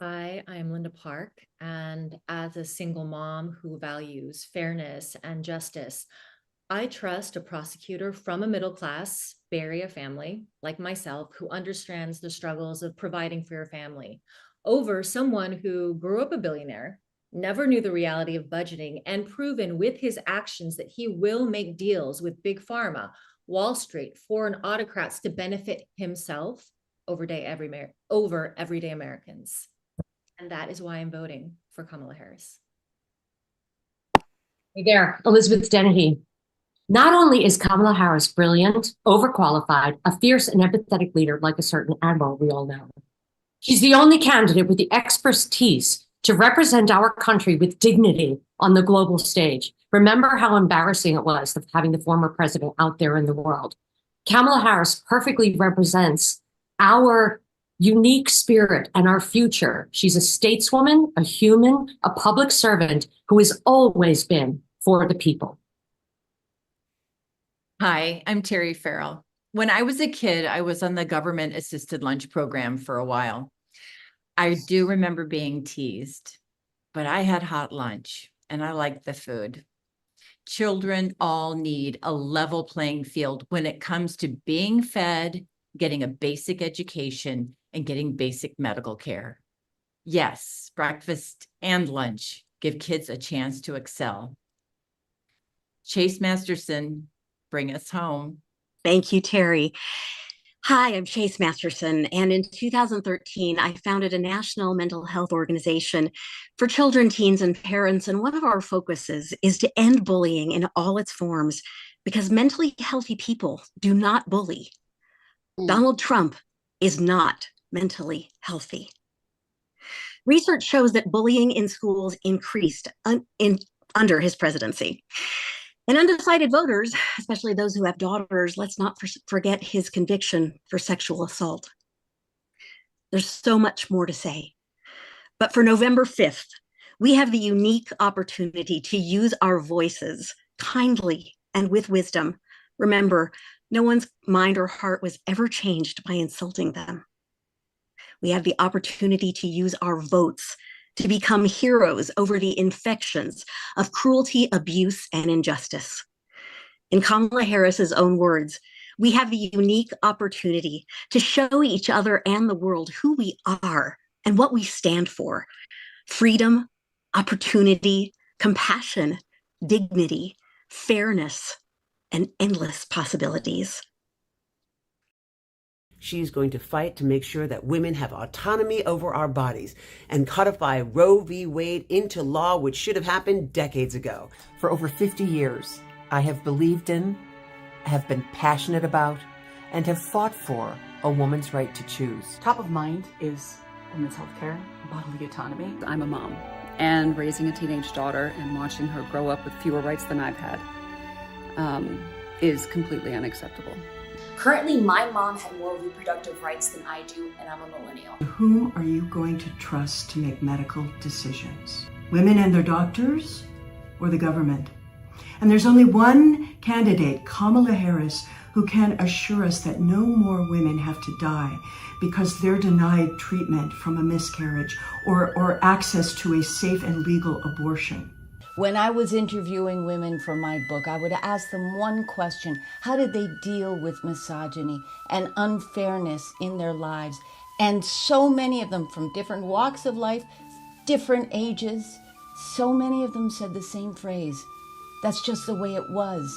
Hi, I'm Linda Park, and as a single mom who values fairness and justice, I trust a prosecutor from a middle class, Bay Area family like myself who understands the struggles of providing for your family over someone who grew up a billionaire, never knew the reality of budgeting, and proven with his actions that he will make deals with Big Pharma, Wall Street, foreign autocrats to benefit himself over everyday Americans. And that is why I'm voting for Kamala Harris. Hey there, Elizabeth Dennehy. Not only is Kamala Harris brilliant, overqualified, a fierce and empathetic leader like a certain admiral we all know, she's the only candidate with the expertise to represent our country with dignity on the global stage. Remember how embarrassing it was of having the former president out there in the world. Kamala Harris perfectly represents our unique spirit and our future. She's a stateswoman, a human, a public servant who has always been for the people. Hi, I'm Terry Farrell. When I was a kid, I was on the government assisted lunch program for a while. I do remember being teased, but I had hot lunch and I liked the food. Children all need a level playing field when it comes to being fed, getting a basic education, and getting basic medical care. Yes, breakfast and lunch give kids a chance to excel. Chase Masterson, bring us home. Thank you, Terry. Hi, I'm Chase Masterson, and in 2013, I founded a national mental health organization for children, teens, and parents. And one of our focuses is to end bullying in all its forms, because mentally healthy people do not bully. Donald Trump is not mentally healthy. Research shows that bullying in schools increased under his presidency. And undecided voters, especially those who have daughters, let's not forget his conviction for sexual assault. There's so much more to say. But for November 5th, we have the unique opportunity to use our voices kindly and with wisdom. Remember, no one's mind or heart was ever changed by insulting them. We have the opportunity to use our votes to become heroes over the infections of cruelty, abuse, and injustice. In Kamala Harris's own words, we have the unique opportunity to show each other and the world who we are and what we stand for: freedom, opportunity, compassion, dignity, fairness, and endless possibilities. She's going to fight to make sure that women have autonomy over our bodies and codify Roe v. Wade into law, which should have happened decades ago. For over 50 years, I have believed in, have been passionate about, and have fought for a woman's right to choose. Top of mind is women's healthcare, bodily autonomy. I'm a mom, and raising a teenage daughter and watching her grow up with fewer rights than I've had is completely unacceptable. Currently, my mom had more reproductive rights than I do, and I'm a millennial. Whom are you going to trust to make medical decisions? Women and their doctors, or the government? And there's only one candidate, Kamala Harris, who can assure us that no more women have to die because they're denied treatment from a miscarriage or access to a safe and legal abortion. When I was interviewing women for my book, I would ask them one question: how did they deal with misogyny and unfairness in their lives? And so many of them, from different walks of life, different ages, so many of them said the same phrase: that's just the way it was.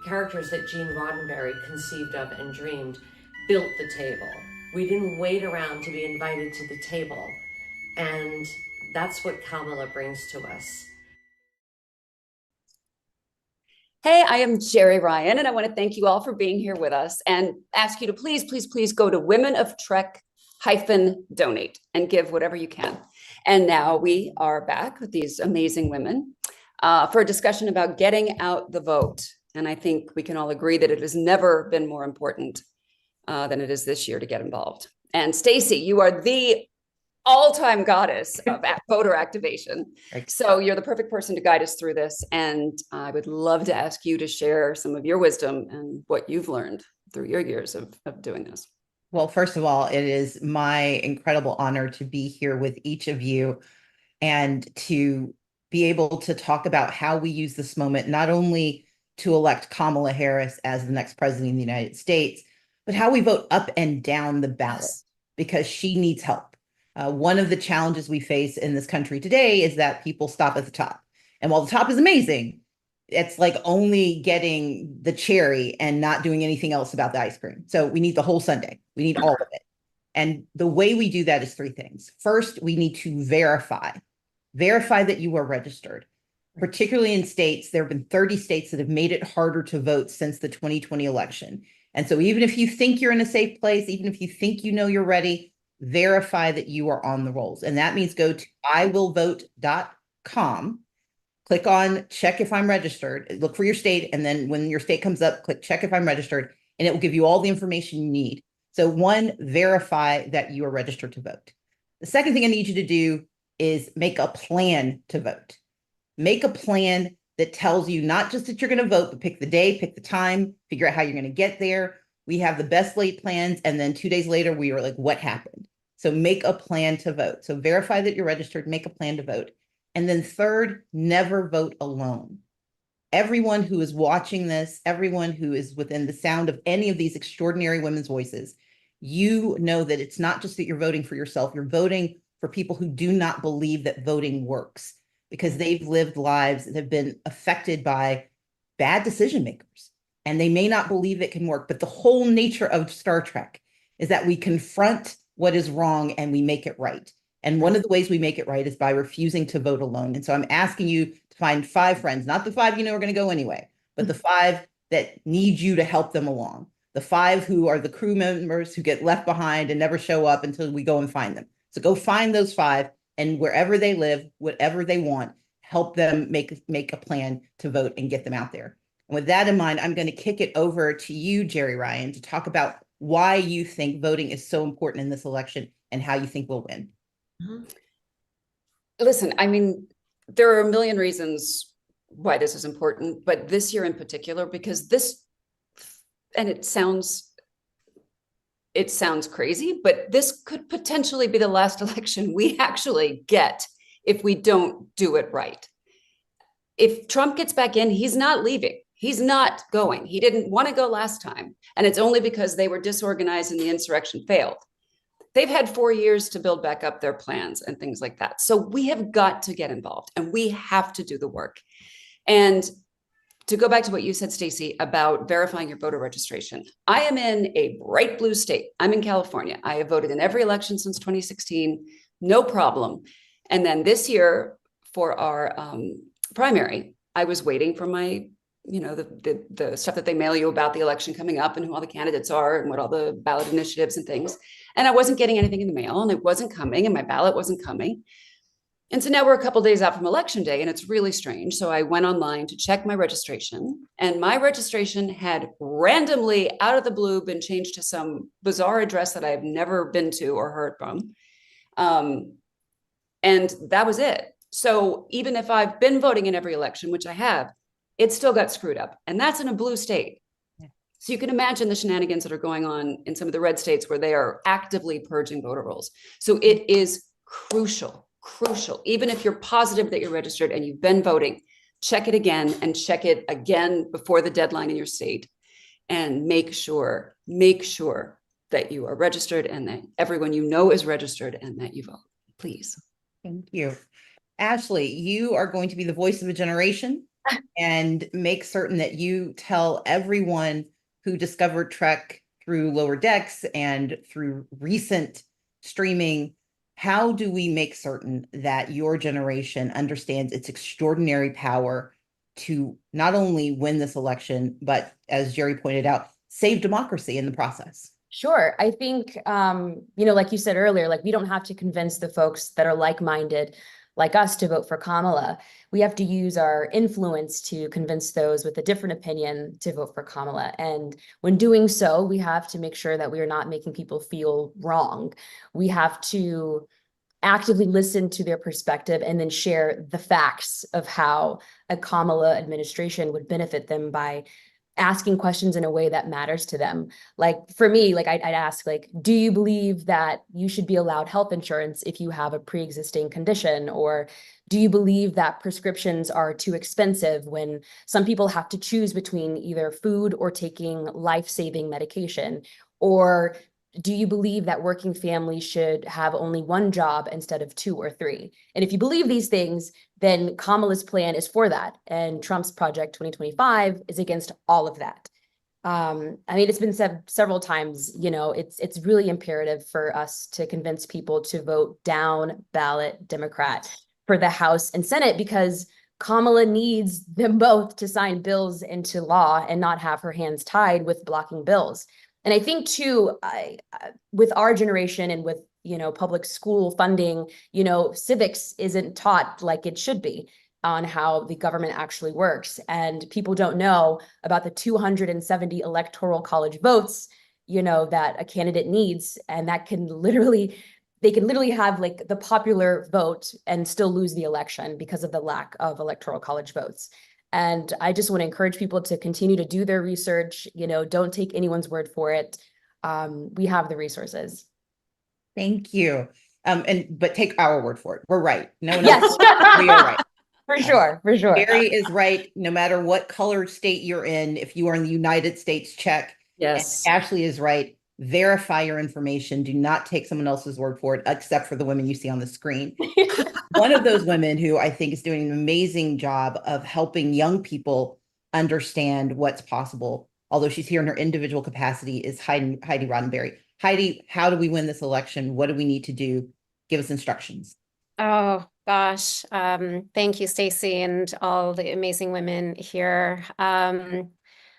Characters that Gene Roddenberry conceived of and dreamed built the table. We didn't wait around to be invited to the table. And that's what Kamala brings to us. Hey, I am Jerry Ryan, and I want to thank you all for being here with us and ask you to please, please, please go to womenoftrek-donate and give whatever you can. And now we are back with these amazing women for a discussion about getting out the vote. And I think we can all agree that it has never been more important than it is this year to get involved. And Stacey, you are the all-time goddess of voter activation. So you're the perfect person to guide us through this. And I would love to ask you to share some of your wisdom and what you've learned through your years of doing this. Well, first of all, it is my incredible honor to be here with each of you and to be able to talk about how we use this moment, not only to elect Kamala Harris as the next president of the United States, but how we vote up and down the ballot, because she needs help. One of the challenges we face in this country today is that people stop at the top. And while the top is amazing, it's like only getting the cherry and not doing anything else about the ice cream. So we need the whole sundae. We need all of it. And the way we do that is three things. First, we need to verify that you are registered. Particularly in states, there have been 30 states that have made it harder to vote since the 2020 election. And so even if you think you're in a safe place, even if you think you know you're ready, verify that you are on the rolls. And that means go to iwillvote.com, click on check if I'm registered, look for your state, and then when your state comes up, click check if I'm registered, and it will give you all the information you need. So one, verify that you are registered to vote. The second thing I need you to do is make a plan to vote. Make a plan that tells you not just that you're going to vote, but pick the day, pick the time, figure out how you're going to get there. We have the best laid plans. And then 2 days later, we were like, what happened? So make a plan to vote. So verify that you're registered, make a plan to vote. And then third, never vote alone. Everyone who is watching this, everyone who is within the sound of any of these extraordinary women's voices, you know that it's not just that you're voting for yourself, you're voting for people who do not believe that voting works because they've lived lives that have been affected by bad decision makers. And they may not believe it can work, but the whole nature of Star Trek is that we confront what is wrong and we make it right. And one of the ways we make it right is by refusing to vote alone. And so I'm asking you to find 5 friends, not the 5 you know are going to go anyway, but the 5 that need you to help them along. The 5 who are the crew members who get left behind and never show up until we go and find them. So go find those 5, and wherever they live, whatever they want, help them make a plan to vote and get them out there. And with that in mind, I'm going to kick it over to you, Jerry Ryan, to talk about why you think voting is so important in this election and how you think we'll win. Listen, I mean, there are a million reasons why this is important, but this year in particular, because this, and it sounds crazy, but this could potentially be the last election we actually get if we don't do it right. If Trump gets back in, he's not leaving. He's not going. He didn't want to go last time. And it's only because they were disorganized and the insurrection failed. They've had 4 years to build back up their plans and things like that. So we have got to get involved and we have to do the work. And to go back to what you said, Stacey, about verifying your voter registration, I am in a bright blue state. I'm in California. I have voted in every election since 2016, no problem. And then this year for our primary, I was waiting for my, the stuff that they mail you about the election coming up and who all the candidates are and what all the ballot initiatives and things. And I wasn't getting anything in the mail and it wasn't coming and my ballot wasn't coming. And so now we're a couple of days out from election day and it's really strange. So I went online to check my registration and my registration had randomly out of the blue been changed to some bizarre address that I've never been to or heard from. And that was it. So even if I've been voting in every election, which I have, it still got screwed up. And that's in a blue state. So you can imagine the shenanigans that are going on in some of the red states where they are actively purging voter rolls. So it is crucial, even if you're positive that you're registered and you've been voting, check it again and check it again before the deadline in your state and make sure that you are registered and that everyone you know is registered and that you vote, please. Thank you. Ashley, you are going to be the voice of a generation and make certain that you tell everyone who discovered Trek through Lower Decks and through recent streaming, how do we make certain that your generation understands its extraordinary power to not only win this election, but as Jerry pointed out, save democracy in the process? Sure. I think, like you said earlier, like we don't have to convince the folks that are like-minded like us to vote for Kamala. We have to use our influence to convince those with a different opinion to vote for Kamala. And when doing so, we have to make sure that we are not making people feel wrong. We have to actively listen to their perspective and then share the facts of how a Kamala administration would benefit them by asking questions in a way that matters to them. Like for me, like I'd ask, like, do you believe that you should be allowed health insurance if you have a pre-existing condition? Or do you believe that prescriptions are too expensive when some people have to choose between either food or taking life-saving medication? Or do you believe that working families should have only one job instead of 2 or 3? And if you believe these things, then Kamala's plan is for that. And Trump's Project 2025 is against all of that. I mean, it's been said several times, it's really imperative for us to convince people to vote down ballot Democrat for the House and Senate, because Kamala needs them both to sign bills into law and not have her hands tied with blocking bills. And I think too, with our generation and with, public school funding, civics isn't taught like it should be on how the government actually works. And people don't know about the 270 electoral college votes, that a candidate needs. And that can literally, they can literally have like the popular vote and still lose the election because of the lack of electoral college votes. And I just want to encourage people to continue to do their research. Don't take anyone's word for it. We have the resources. Thank you. But take our word for it. We're right. No one Yes. else. We are right. For sure. Barry is right. No matter what color state you're in, if you are in the United States, check. Yes. And Ashley is right. verify your information. Do not take someone else's word for it, except for the women you see on the screen. One of those women who I think is doing an amazing job of helping young people understand what's possible, although she's here in her individual capacity, is Heidi Roddenberry. Heidi, how do we win this election? What do we need to do? Give us instructions. Oh gosh, thank you, Stacey, and all the amazing women here.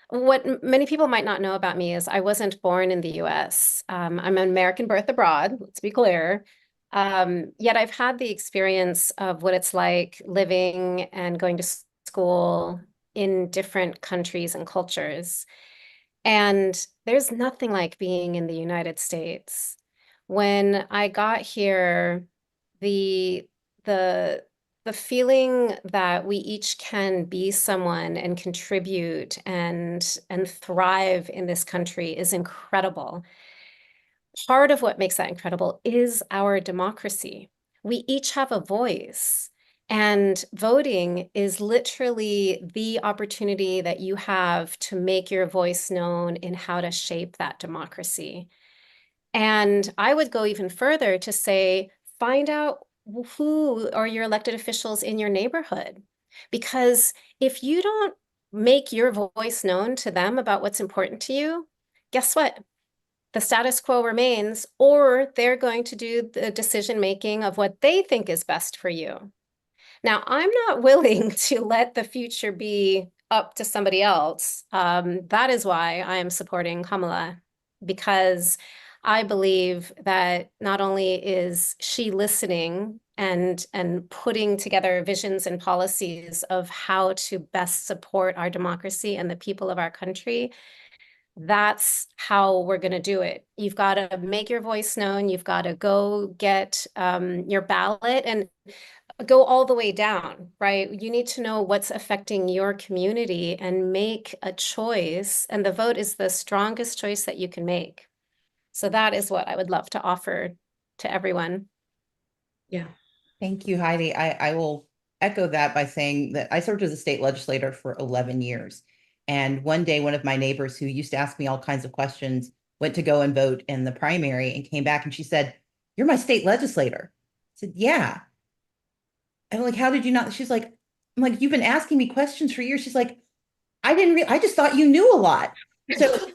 What many people might not know about me is I wasn't born in the US. I'm an American birth abroad, let's be clear. Yet I've had the experience of what it's like living and going to school in different countries and cultures. And there's nothing like being in the United States. When I got here, the the the feeling that we each can be someone and contribute and thrive in this country is incredible. Part of what makes that incredible is our democracy. We each have a voice. And voting is literally the opportunity that you have to make your voice known in how to shape that democracy. And I would go even further to say, find out who are your elected officials in your neighborhood. Because if you don't make your voice known to them about what's important to you, guess what? The status quo remains, or they're going to do the decision making of what they think is best for you. Now, I'm not willing to let the future be up to somebody else. That is why I am supporting Kamala, because I believe that not only is she listening and putting together visions and policies of how to best support our democracy and the people of our country, that's how we're going to do it. You've got to make your voice known. You've got to go get your ballot and go all the way down, right? You need to know what's affecting your community and make a choice. And the vote is the strongest choice that you can make. So that is what I would love to offer to everyone. Yeah. Thank you, Heidi. I will echo that by saying that I served as a state legislator for 11 years. And one day, one of my neighbors who used to ask me all kinds of questions went to go and vote in the primary and came back and she said, "You're my state legislator." I said, "Yeah." And I'm like, "How did you not?" She's like, "I'm like, you've been asking me questions for years." She's like, I just thought you knew a lot." So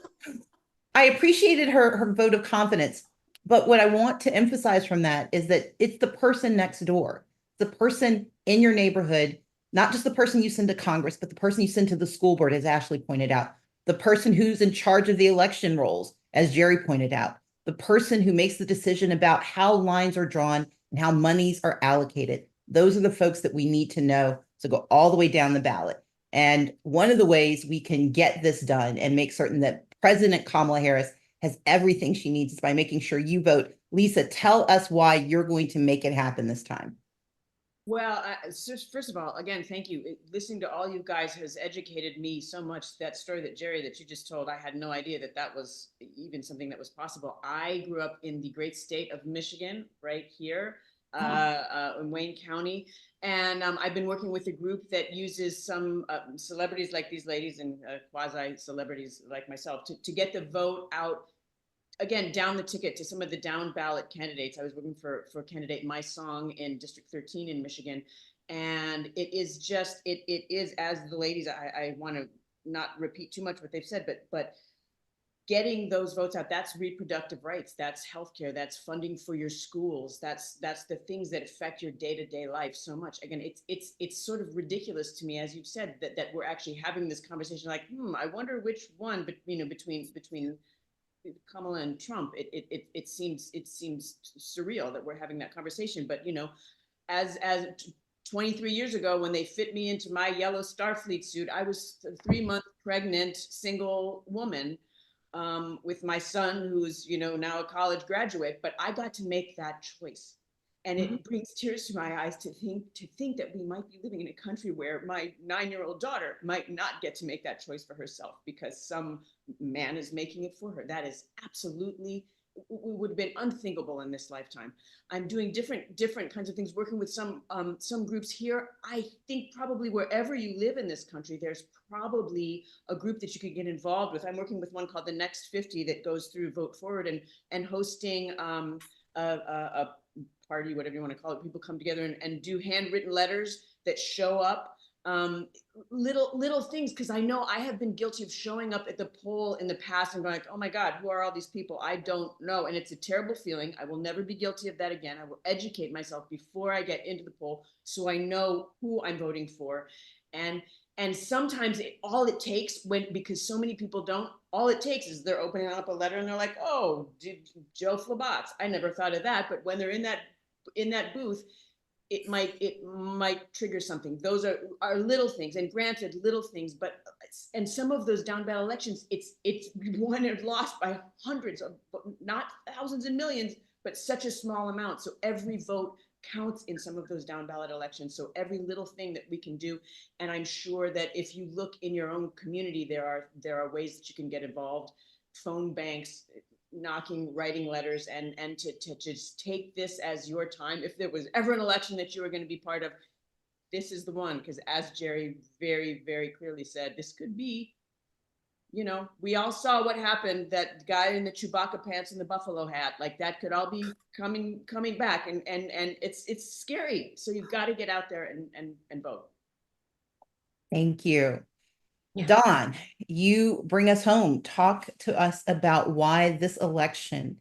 I appreciated her vote of confidence. But what I want to emphasize from that is that it's the person next door, the person in your neighborhood, not just the person you send to Congress, but the person you send to the school board, as Ashley pointed out, the person who's in charge of the election rolls, as Jerry pointed out, the person who makes the decision about how lines are drawn and how monies are allocated. Those are the folks that we need to know. So go all the way down the ballot. And one of the ways we can get this done and make certain that President Kamala Harris has everything she needs is by making sure you vote. Lisa, tell us why you're going to make it happen this time. Well, first of all, again, thank you. Listening to all you guys has educated me so much. That story that Jerry, that you just told, I had no idea that that was even something that was possible. I grew up in the great state of Michigan, right here in Wayne County. And I've been working with a group that uses some celebrities like these ladies and quasi-celebrities like myself to get the vote out, again, down the ticket to some of the down ballot candidates. I was working for candidate My Song in District 13 in Michigan. And it is just, it is, as the ladies, I want to not repeat too much what they've said, but getting those votes out, that's reproductive rights, that's healthcare, that's funding for your schools, that's the things that affect your day-to-day life so much. Again, it's sort of ridiculous to me, as you've said, that we're actually having this conversation like, I wonder which one, but between Kamala and Trump, it seems surreal that we're having that conversation. But as 23 years ago, when they fit me into my yellow Starfleet suit, I was a 3-month pregnant single woman with my son, who's now a college graduate. But I got to make that choice, and it brings tears to my eyes to think that we might be living in a country where my 9-year-old daughter might not get to make that choice for herself because some man is making it for her. That is absolutely would have been unthinkable in this lifetime. I'm doing different kinds of things, working with some groups here. I think probably wherever you live in this country, there's probably a group that you could get involved with. I'm working with one called the Next 50 that goes through Vote Forward and hosting a party, whatever you want to call it. People come together and do handwritten letters that show up, little things, because I know I have been guilty of showing up at the poll in the past and going like, oh my God, who are all these people? I don't know. And it's a terrible feeling. I will never be guilty of that again. I will educate myself before I get into the poll so I know who I'm voting for. And sometimes all it takes, because so many people don't, all it takes is they're opening up a letter and they're like, oh, Joe Flabats. I never thought of that. But when they're in that booth, it might trigger something. Those are little things, and granted, little things, but and some of those down ballot elections, it's won and lost by hundreds of, not thousands and millions, but such a small amount. So every vote counts in some of those down ballot elections. So every little thing that we can do, and I'm sure that if you look in your own community, there are ways that you can get involved. Phone banks, knocking, writing letters, and to just take this as your time. If there was ever an election that you were going to be part of, this is the one, because as Jerry very, very clearly said, this could be, we all saw what happened, that guy in the Chewbacca pants and the buffalo hat, like that could all be coming back, and it's scary. So you've got to get out there and vote. Thank you. Dawn, you bring us home. Talk to us about why this election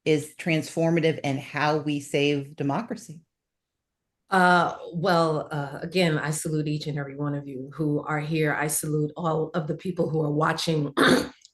is transformative and how we save democracy. Again, I salute each and every one of you who are here. I salute all of the people who are watching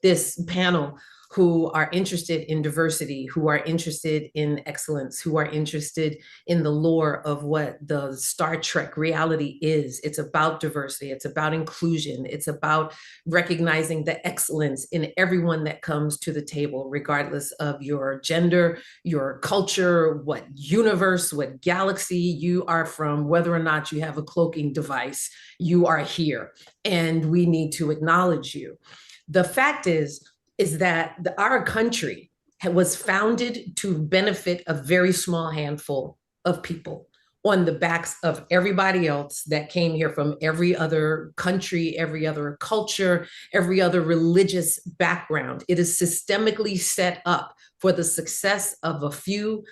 this panel, who are interested in diversity, who are interested in excellence, who are interested in the lore of what the Star Trek reality is. It's about diversity. It's about inclusion. It's about recognizing the excellence in everyone that comes to the table, regardless of your gender, your culture, what universe, what galaxy you are from, whether or not you have a cloaking device, you are here, and we need to acknowledge you. The fact is that our country was founded to benefit a very small handful of people on the backs of everybody else that came here from every other country, every other culture, every other religious background. It is systemically set up for the success of a few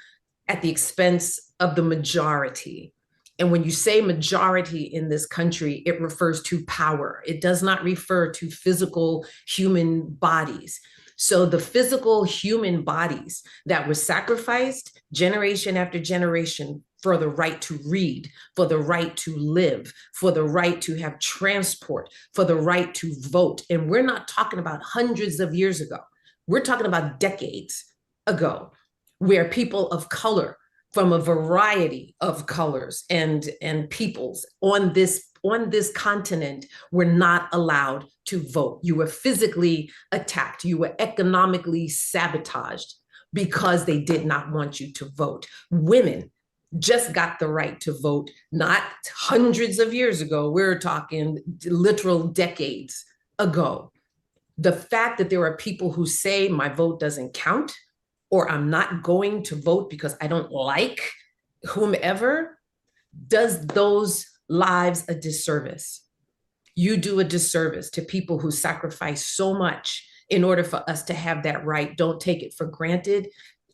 at the expense of the majority. And when you say majority in this country, it refers to power. It does not refer to physical human bodies. So the physical human bodies that were sacrificed generation after generation for the right to read, for the right to live, for the right to have transport, for the right to vote. And we're not talking about hundreds of years ago. We're talking about decades ago, where people of color from a variety of colors and peoples on this continent were not allowed to vote. You were physically attacked. You were economically sabotaged because they did not want you to vote. Women just got the right to vote, not hundreds of years ago. We're talking literal decades ago. The fact that there are people who say my vote doesn't count, or I'm not going to vote because I don't like whomever, does those lives a disservice. You do a disservice to people who sacrifice so much in order for us to have that right. Don't take it for granted.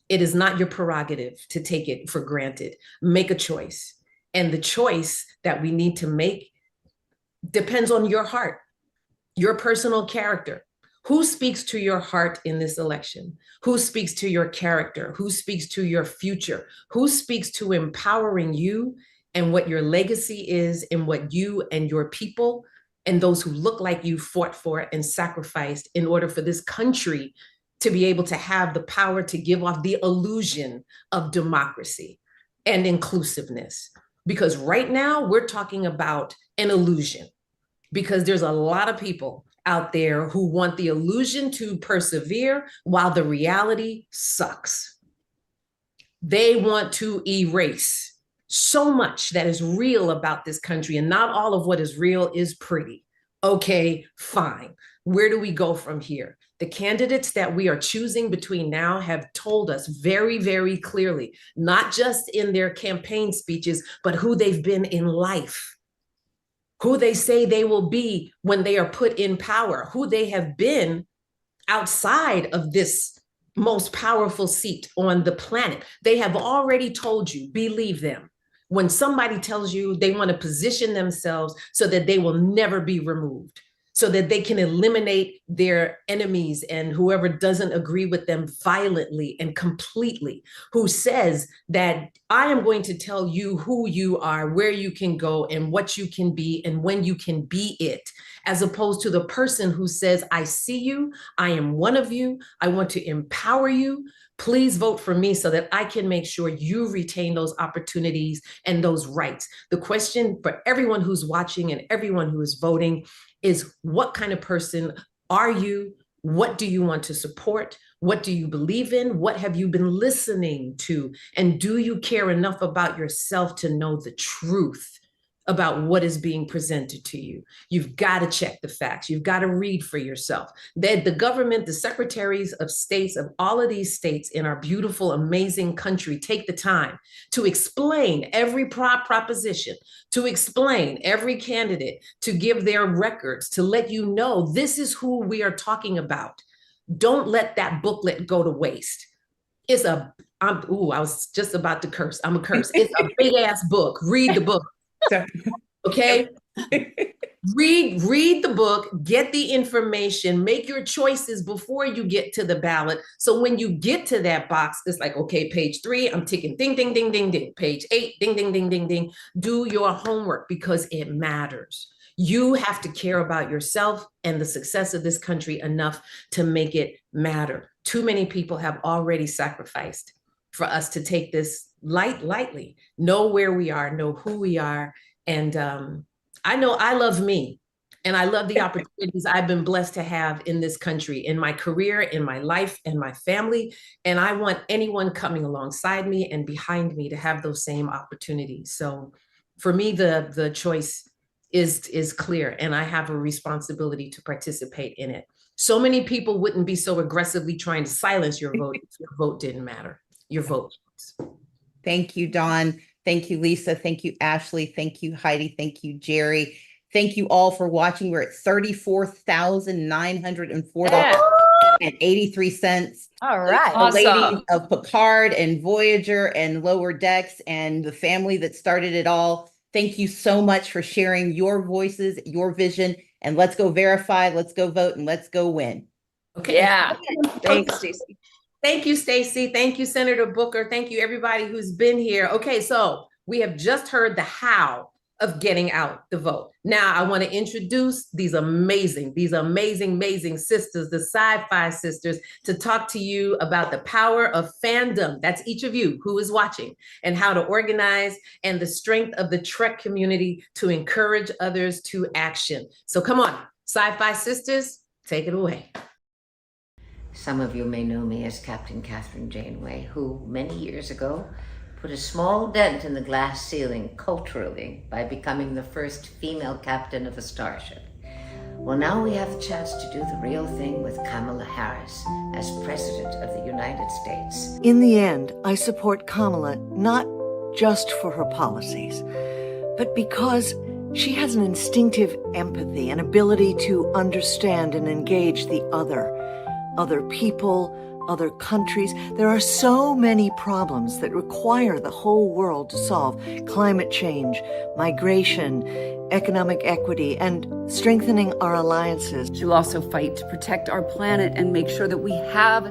It is not your prerogative to take it for granted. Make a choice. And the choice that we need to make depends on your heart, your personal character. Who speaks to your heart in this election? Who speaks to your character? Who speaks to your future? Who speaks to empowering you and what your legacy is and what you and your people and those who look like you fought for and sacrificed in order for this country to be able to have the power to give off the illusion of democracy and inclusiveness? Because right now we're talking about an illusion, because there's a lot of people out there who want the illusion to persevere while the reality sucks. They want to erase so much that is real about this country, and not all of what is real is pretty. Okay, fine. Where do we go from here? The candidates that we are choosing between now have told us very, very clearly, not just in their campaign speeches, but who they've been in life, who they say they will be when they are put in power, who they have been outside of this most powerful seat on the planet. They have already told you, believe them. When somebody tells you they want to position themselves so that they will never be removed, so that they can eliminate their enemies and whoever doesn't agree with them violently and completely, who says that I am going to tell you who you are, where you can go and what you can be and when you can be it, as opposed to the person who says, I see you, I am one of you, I want to empower you. Please vote for me so that I can make sure you retain those opportunities and those rights. The question for everyone who's watching and everyone who is voting is, what kind of person are you? What do you want to support? What do you believe in? What have you been listening to? And do you care enough about yourself to know the truth about what is being presented to you? You've got to check the facts. You've got to read for yourself. That the government, the secretaries of states of all of these states in our beautiful, amazing country take the time to explain every proposition, to explain every candidate, to give their records, to let you know this is who we are talking about. Don't let that booklet go to waste. It's a, I was just about to curse. I'm a curse. It's a big ass book. Read the book. Okay. Read the book, get the information, make your choices before you get to the ballot. So when you get to that box, it's like, okay, page 3, I'm ticking ding, ding, ding, ding, ding. Page 8, ding, ding, ding, ding, ding. Do your homework because it matters. You have to care about yourself and the success of this country enough to make it matter. Too many people have already sacrificed for us to take this lightly, know where we are, know who we are. And I know I love me, and I love the opportunities I've been blessed to have in this country, in my career, in my life, and my family. And I want anyone coming alongside me and behind me to have those same opportunities. So for me, the choice is clear, and I have a responsibility to participate in it. So many people wouldn't be so aggressively trying to silence your vote if your vote didn't matter. Your vote. Thank you, Dawn. Thank you, Lisa. Thank you, Ashley. Thank you, Heidi. Thank you, Jerry. Thank you all for watching. We're at $34,904.83. All right. The ladies of Picard and Voyager and Lower Decks and the family that started it all. Thank you so much for sharing your voices, your vision, and let's go verify, let's go vote, and let's go win. Okay. Yeah. Thanks, Stacey. Thank you, Stacey. Thank you, Senator Booker. Thank you, everybody who's been here. Okay, so we have just heard the how of getting out the vote. Now I want to introduce these amazing sisters, the Sci-Fi sisters, to talk to you about the power of fandom. That's each of you who is watching, and how to organize, and the strength of the Trek community to encourage others to action. So come on, Sci-Fi sisters, take it away. Some of you may know me as Captain Catherine Janeway, who many years ago put a small dent in the glass ceiling culturally by becoming the first female captain of a starship. Well, now we have the chance to do the real thing with Kamala Harris as President of the United States. In the end, I support Kamala not just for her policies, but because she has an instinctive empathy, an ability to understand and engage the other people, other countries. There are so many problems that require the whole world to solve: climate change, migration, economic equity, and strengthening our alliances. She'll also fight to protect our planet and make sure that we have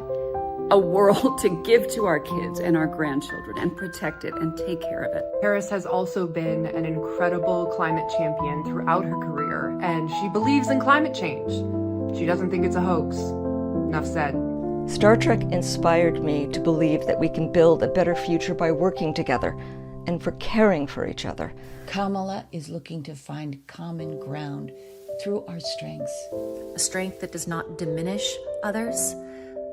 a world to give to our kids and our grandchildren and protect it and take care of it. Harris has also been an incredible climate champion throughout her career, and she believes in climate change. She doesn't think it's a hoax. Enough said. Star Trek inspired me to believe that we can build a better future by working together and for caring for each other. Kamala is looking to find common ground through our strengths. A strength that does not diminish others,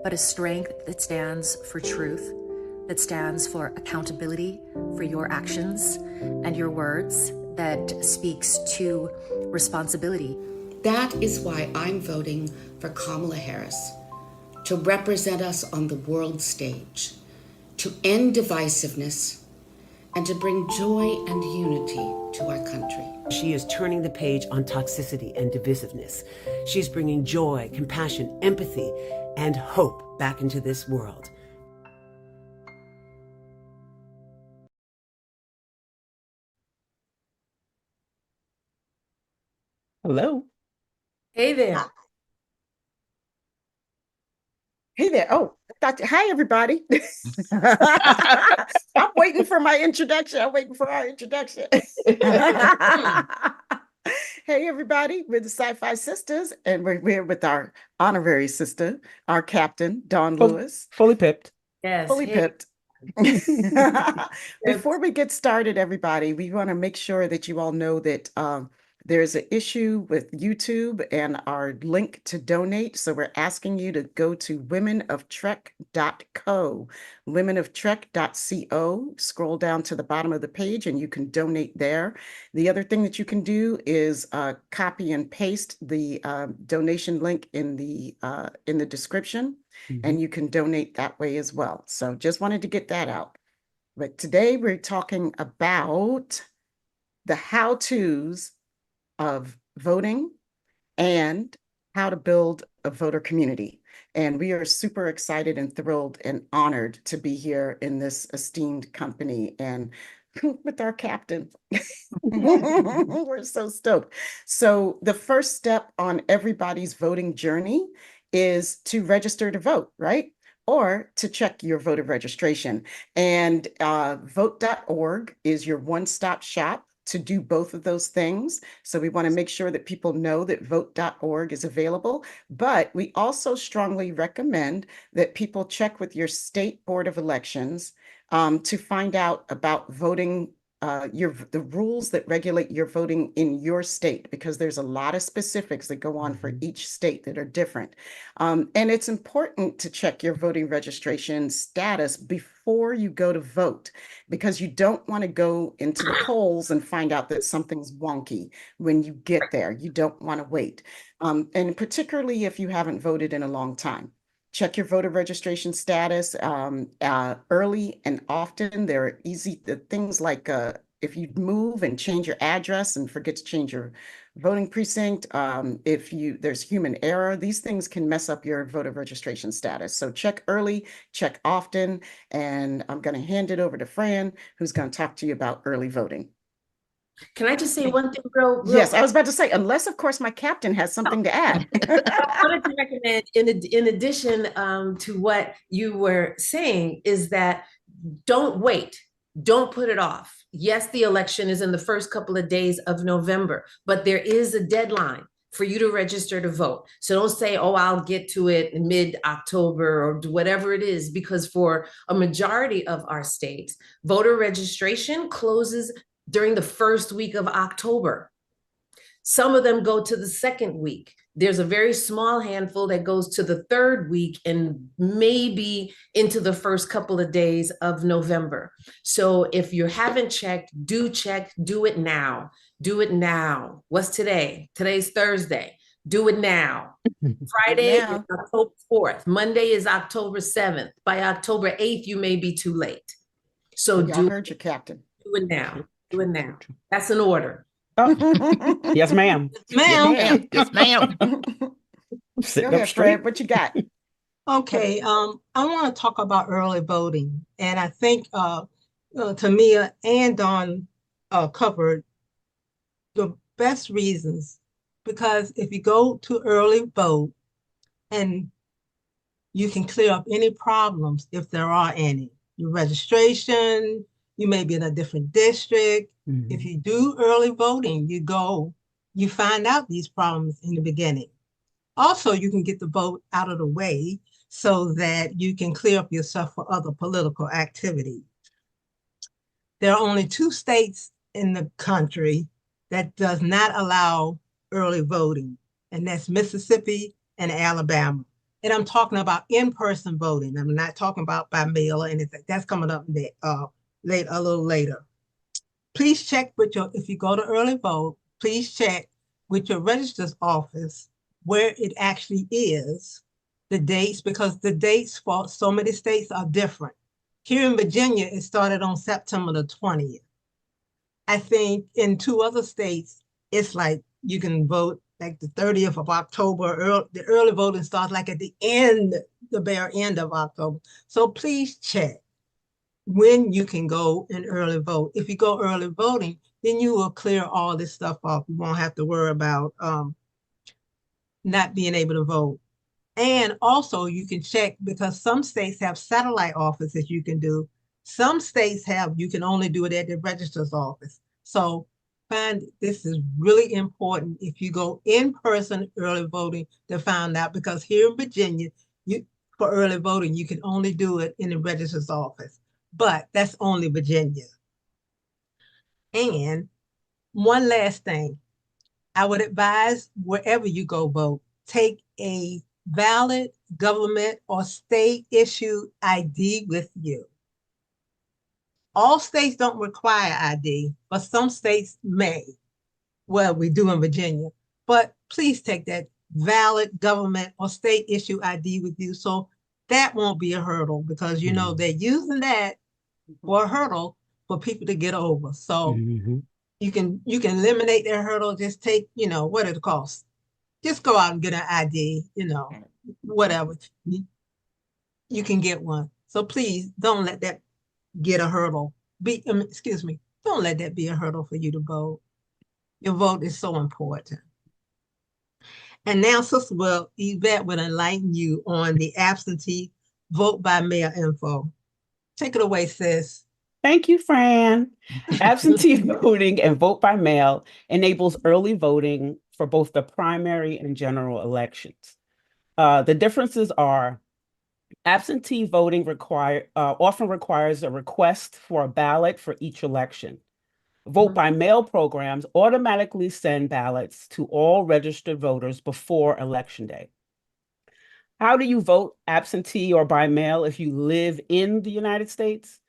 but a strength that stands for truth, that stands for accountability for your actions and your words, that speaks to responsibility. That is why I'm voting for Kamala Harris to represent us on the world stage, to end divisiveness, and to bring joy and unity to our country. She is turning the page on toxicity and divisiveness. She's bringing joy, compassion, empathy, and hope back into this world. Hello. Hey there. Hey there. Oh, hi, everybody. I'm waiting for my introduction. I'm waiting for our introduction. Hey, everybody. We're the Sci-Fi Sisters, and we're here with our honorary sister, our captain, Dawn Lewis. Fully pipped. Yes. Fully hey. pipped. Before we get started, everybody, we want to make sure that you all know that there's an issue with YouTube and our link to donate. So we're asking you to go to womenoftrek.co, womenoftrek.co, scroll down to the bottom of the page and you can donate there. The other thing that you can do is copy and paste the donation link in the description, and you can donate that way as well. So just wanted to get that out. But today we're talking about the how-tos of voting and how to build a voter community. And we are super excited and thrilled and honored to be here in this esteemed company and with our captain. We're so stoked. So the first step on everybody's voting journey is to register to vote, right? Or to check your voter registration. And vote.org is your one-stop shop to do both of those things. So we want to make sure that people know that vote.org is available, but we also strongly recommend that people check with your state board of elections to find out about voting, the rules that regulate your voting in your state, because there's a lot of specifics that go on for each state that are different. And it's important to check your voting registration status before you go to vote, because you don't want to go into the polls and find out that something's wonky when you get there. You don't want to wait. And particularly if you haven't voted in a long time. Check your voter registration status early and often. There are easy things like if you move and change your address and forget to change your voting precinct, there's human error, these things can mess up your voter registration status. So check early, check often, and I'm going to hand it over to Fran, who's going to talk to you about early voting. Can I just say one thing real Yes, I was about to say, unless of course my captain has something to add. I wanted to recommend, in addition to what you were saying, is that don't wait. Don't put it off. Yes, the election is in the first couple of days of November, but there is a deadline for you to register to vote. So don't say, oh, I'll get to it in mid-October or whatever it is, because for a majority of our states, voter registration closes during the first week of October. Some of them go to the second week. There's a very small handful that goes to the third week and maybe into the first couple of days of November. So if you haven't checked, do check, do it now. Do it now. What's today? Today's Thursday. Do it now. Friday is October 4th. Monday is October 7th. By October 8th, you may be too late. So I heard your captain. Do it now. Do it now. That's an order. Oh. Yes, ma'am. Ma'am. Yes, ma'am. Go ahead, Fred. What you got? Okay, I want to talk about early voting, and I think Tamia and Dawn covered the best reasons, because if you go to early vote, and you can clear up any problems if there are any. Your registration, you may be in a different district. If you do early voting, you find out these problems in the beginning. Also, you can get the vote out of the way so that you can clear up yourself for other political activity. There are only 2 states in the country that does not allow early voting, and that's Mississippi and Alabama. And I'm talking about in-person voting. I'm not talking about by mail or anything. That's coming up a little later. Please check with if you go to early vote, please check with your registrar's office where it actually is, the dates, because the dates for so many states are different. Here in Virginia, it started on September the 20th. I think in 2 other states, it's like you can vote like the 30th of October. The early voting starts like at the end, the bare end of October. So please check when you can go and early vote. If you go early voting, then you will clear all this stuff off. You won't have to worry about not being able to vote. And also you can check, because some states have satellite offices you can do. Some states have, you can only do it at the registrar's office. So this is really important if you go in person early voting to find out, because here in Virginia, for early voting, you can only do it in the registrar's office, but that's only Virginia. And one last thing, I would advise wherever you go vote, take a valid government or state issued ID with you. All states don't require ID, but some states may. Well, we do in Virginia, but please take that valid government or state issue ID with you. So that won't be a hurdle, because you know they're using that for a hurdle for people to get over. So you can eliminate that hurdle. Just take, what it costs. Just go out and get an ID, whatever. You can get one. So please don't let that get a hurdle. Don't let that be a hurdle for you to vote. Your vote is so important. And now, Sister Yvette will enlighten you on the absentee vote by mail info. Take it away, sis. Thank you, Fran. Absentee voting and vote by mail enables early voting for both the primary and general elections. The differences are absentee voting often requires a request for a ballot for each election. Vote by mail programs automatically send ballots to all registered voters before Election Day. How do you vote absentee or by mail if you live in the United States?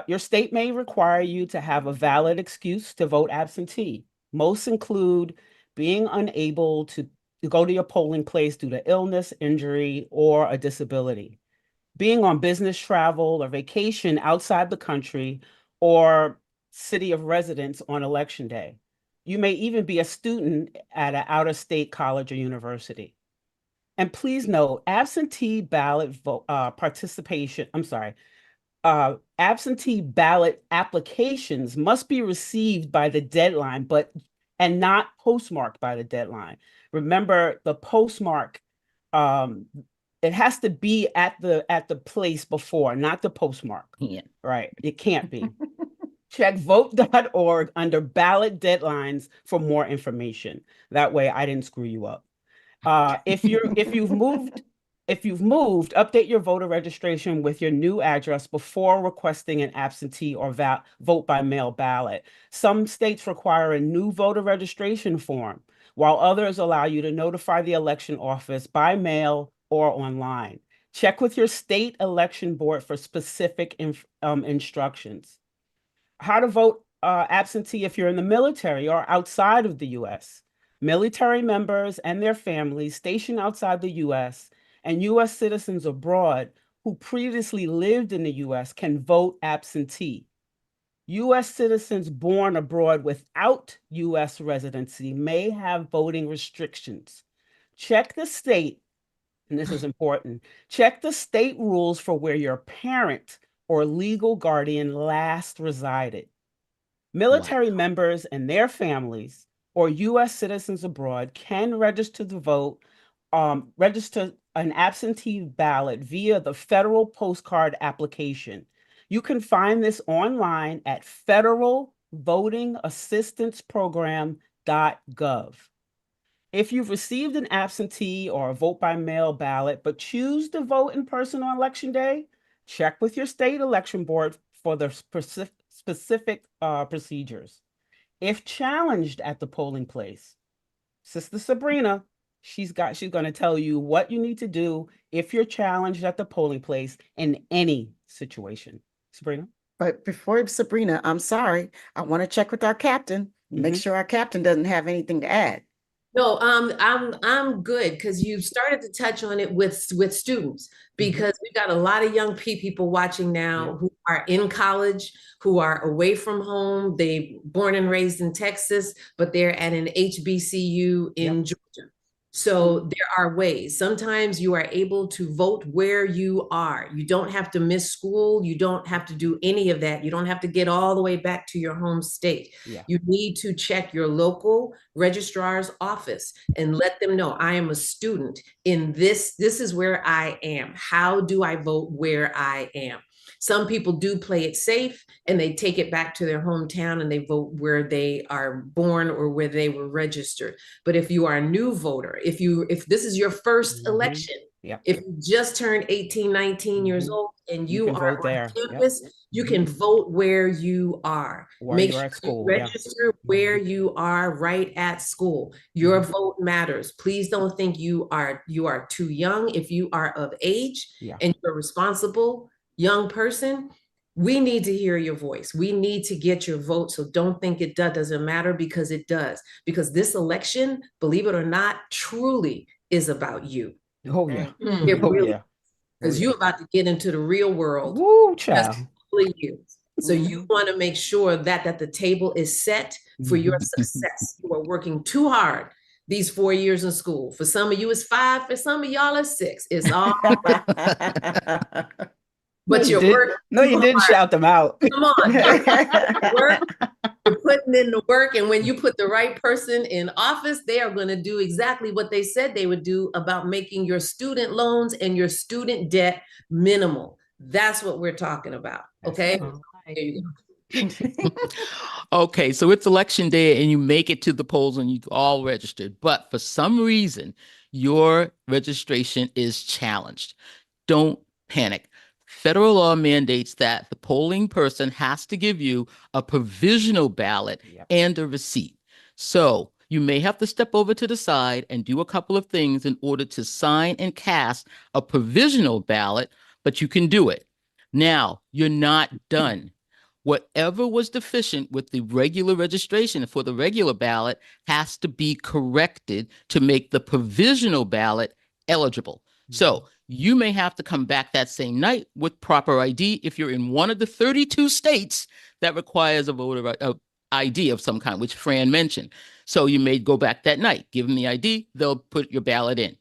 Your state may require you to have a valid excuse to vote absentee. Most include being unable to go to your polling place due to illness, injury, or a disability, being on business travel or vacation outside the country or city of residence on Election Day. You may even be a student at an out-of-state college or university. And please note, absentee ballot absentee ballot applications must be received by the deadline, and not postmarked by the deadline. Remember, the postmark, it has to be at the place before, not the postmark. Yeah. Right. It can't be. Check vote.org under ballot deadlines for more information. That way I didn't screw you up. If you've moved, update your voter registration with your new address before requesting an absentee or vote by mail ballot. Some states require a new voter registration form, while others allow you to notify the election office by mail or online. Check with your state election board for specific instructions. How to vote absentee if you're in the military or outside of the U.S. Military members and their families stationed outside the U.S. and U.S. citizens abroad who previously lived in the U.S. can vote absentee. U.S. citizens born abroad without U.S. residency may have voting restrictions. Check the state, and this is important, check the state rules for where your parent or legal guardian last resided. Military members and their families or U.S. citizens abroad can register to vote, register an absentee ballot via the federal postcard application. You can find this online at federalvotingassistanceprogram.gov. If you've received an absentee or a vote by mail ballot, but choose to vote in person on Election Day, check with your state election board for the specific procedures. If challenged at the polling place, Sister Sabrina, she's going to tell you what you need to do if you're challenged at the polling place in any situation. Sabrina? But before Sabrina, I'm sorry, I want to check with our captain, make sure our captain doesn't have anything to add. No, I'm good because you started to touch on it with students because we've got a lot of young people watching now who are in college, who are away from home. They born and raised in Texas, but they're at an HBCU in Georgia. So there are ways. Sometimes you are able to vote where you are. You don't have to miss school. You don't have to do any of that. You don't have to get all the way back to your home state. Yeah. You need to check your local registrar's office and let them know I am a student in this. This is where I am. How do I vote where I am? Some people do play it safe and they take it back to their hometown and they vote where they are born or where they were registered. But if you are a new voter, if this is your first election, if you just turned 18, 19 years old and you can are vote there. on campus, you can vote where you are. Where Make you're sure at school. you register where you are right at school. Your vote matters. Please don't think you are too young. If you are of age and you're responsible young person, we need to hear your voice. We need to get your vote. So don't think it doesn't matter, because it does. Because this election, believe it or not, truly is about you. Oh yeah. It really, because you're about to get into the real world. Woo, child. You. So you want to make sure that the table is set for your success. You are working too hard these 4 years in school. For some of you, it's 5. For some of y'all, it's 6. It's all right. But you didn't shout them out. Come on. You're putting in the work. And when you put the right person in office, they are going to do exactly what they said they would do about making your student loans and your student debt minimal. That's what we're talking about. Okay. There you go. Okay, so it's election day and you make it to the polls and you all registered, but for some reason, your registration is challenged. Don't panic. Federal law mandates that the polling person has to give you a provisional ballot and a receipt. So you may have to step over to the side and do a couple of things in order to sign and cast a provisional ballot, but you can do it. Now, you're not done. Whatever was deficient with the regular registration for the regular ballot has to be corrected to make the provisional ballot eligible. So you may have to come back that same night with proper ID if you're in one of the 32 states that requires a voter ID of some kind, which Fran mentioned. So you may go back that night, give them the ID, they'll put your ballot in.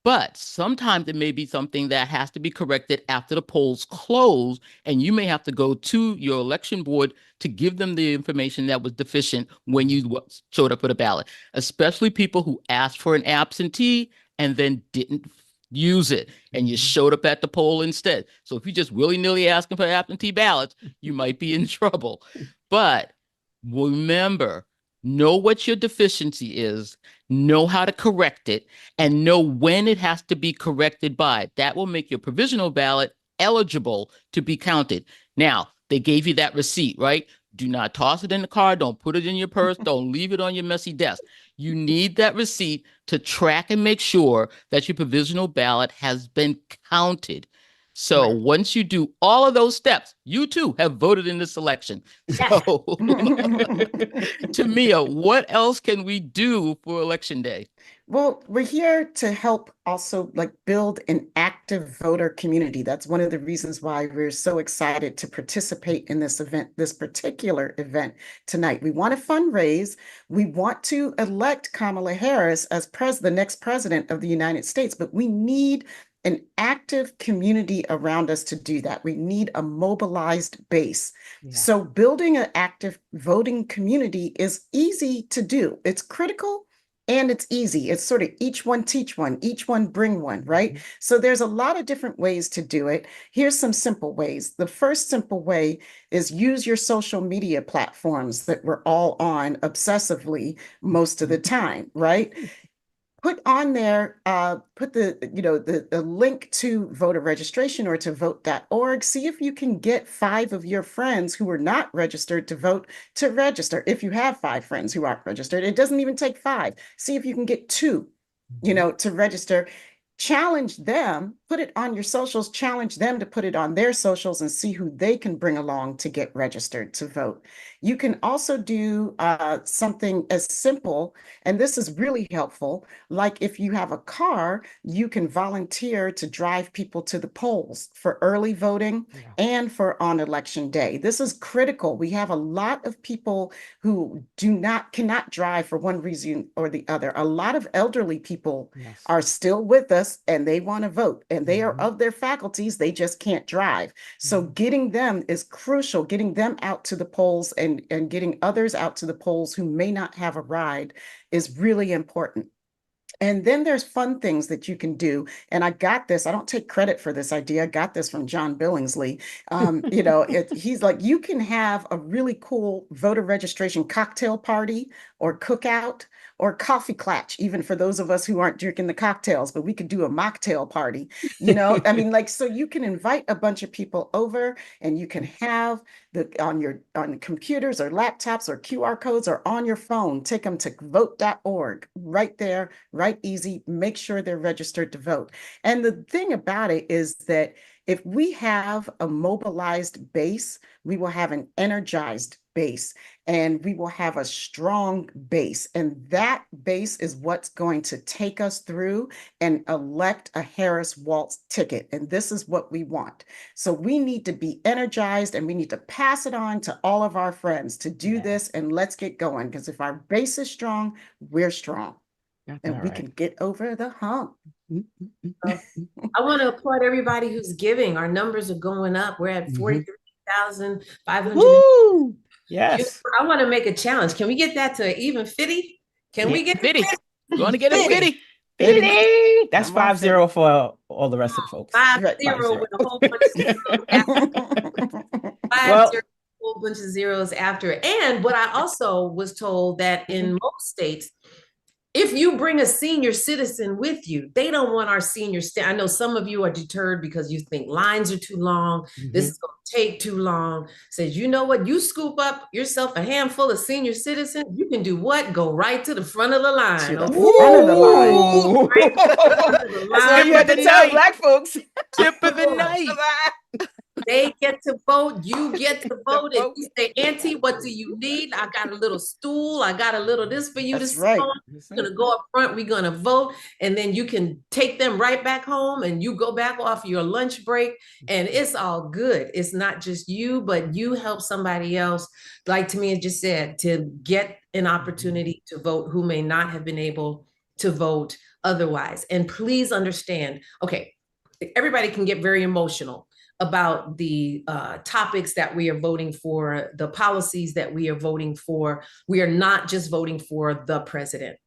But sometimes it may be something that has to be corrected after the polls close, and you may have to go to your election board to give them the information that was deficient when you showed up with a ballot, especially people who asked for an absentee and then didn't use it, and you showed up at the poll instead. So if you just willy-nilly asking for absentee ballots, you might be in trouble. But remember, know what your deficiency is, know how to correct it, and know when it has to be corrected by. That will make your provisional ballot eligible to be counted. Now, they gave you that receipt, right? Do not toss it in the car. Don't put it in your purse. Don't leave it on your messy desk. You need that receipt to track and make sure that your provisional ballot has been counted. So once you do all of those steps, you too have voted in this election. So Tamia, what else can we do for Election Day? Well, we're here to help also build an active voter community. That's one of the reasons why we're so excited to participate in this event, this particular event tonight. We want to fundraise. We want to elect Kamala Harris as the next president of the United States, but we need an active community around us to do that. We need a mobilized base. So building an active voting community is easy to do. It's critical and it's easy. It's sort of each one teach one, each one bring one, right? So there's a lot of different ways to do it. Here's some simple ways. The first simple way is use your social media platforms that we're all on obsessively most of the time, right? Put on there, put the link to voter registration or to vote.org. See if you can get 5 of your friends who are not registered to vote to register. If you have 5 friends who aren't registered, it doesn't even take 5. See if you can get 2, to register. Challenge them put it on your socials, challenge them to put it on their socials and see who they can bring along to get registered to vote. You can also do something as simple, and this is really helpful, like if you have a car, you can volunteer to drive people to the polls for early voting and for on election day. This is critical. We have a lot of people who cannot drive for one reason or the other. A lot of elderly people are still with us and they want to vote, and they are of their faculties, they just can't drive. So getting them is crucial, getting them out to the polls and getting others out to the polls who may not have a ride is really important. And then there's fun things that you can do. And I got this, I don't take credit for this idea. I got this from John Billingsley. He's like, you can have a really cool voter registration cocktail party or cookout or coffee clatch, even for those of us who aren't drinking the cocktails, but we could do a mocktail party, I mean, like, so you can invite a bunch of people over and you can have on computers or laptops or QR codes or on your phone, take them to vote.org right there, right easy, make sure they're registered to vote. And the thing about it is that if we have a mobilized base, we will have an energized base and we will have a strong base. And that base is what's going to take us through and elect a Harris-Walz ticket. And this is what we want. So we need to be energized and we need to pass it on to all of our friends to do this, and let's get going. Because if our base is strong, we're strong. And we can get over the hump. I want to applaud everybody who's giving. Our numbers are going up. We're at 43,500. Yes. I want to make a challenge. Can we get that to even 50? Can we get 50? We're going to get it 50. 50. That's 5-0 for all the rest of the folks. 5-0 with a whole bunch of zeros after. 5-0, a whole bunch of zeros after. And what I also was told that in most states, if you bring a senior citizen with you, they don't want our seniors. I know some of you are deterred because you think lines are too long. This is going to take too long. Says, you know what? You scoop up yourself a handful of senior citizens. You can do what? Go right to the front of the line. To the front of the line. That's what you had to tell Black folks. Tip of the night. They get to vote, you get to vote. If you say, Auntie, what do you need? I got a little stool, I got a little this for you to sit on. We're gonna go up front, we're gonna vote, and then you can take them right back home and you go back off your lunch break, and it's all good. It's not just you, but you help somebody else, like Tamia just said, to get an opportunity to vote who may not have been able to vote otherwise. And please understand, okay, everybody can get very emotional about the topics that we are voting for, the policies that we are voting for. We are not just voting for the president.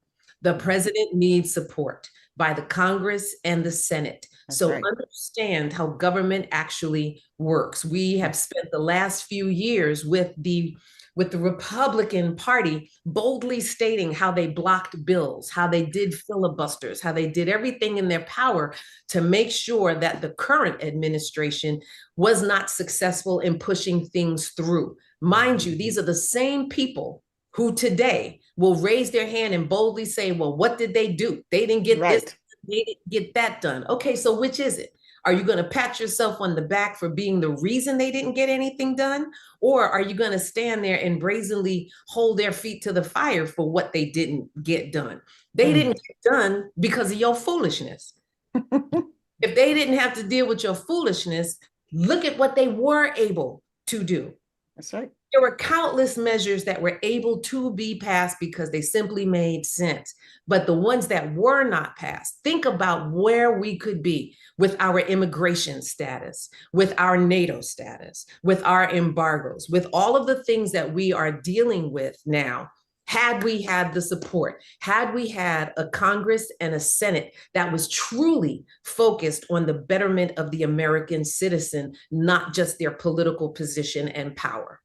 The president needs support by the Congress and the Senate. So understand how government actually works. We have spent the last few years with the Republican Party boldly stating how they blocked bills, how they did filibusters, how they did everything in their power to make sure that the current administration was not successful in pushing things through. Mind you, these are the same people who today will raise their hand and boldly say, well, what did they do? They didn't get this, they didn't get that done. Okay, so which is it? Are you going to pat yourself on the back for being the reason they didn't get anything done? Or are you going to stand there and brazenly hold their feet to the fire for what they didn't get done? They didn't get done because of your foolishness. If they didn't have to deal with your foolishness, look at what they were able to do. That's right. There were countless measures that were able to be passed because they simply made sense. But the ones that were not passed, think about where we could be with our immigration status, with our NATO status, with our embargoes, with all of the things that we are dealing with now. Had we had the support, had we had a Congress and a Senate that was truly focused on the betterment of the American citizen, not just their political position and power.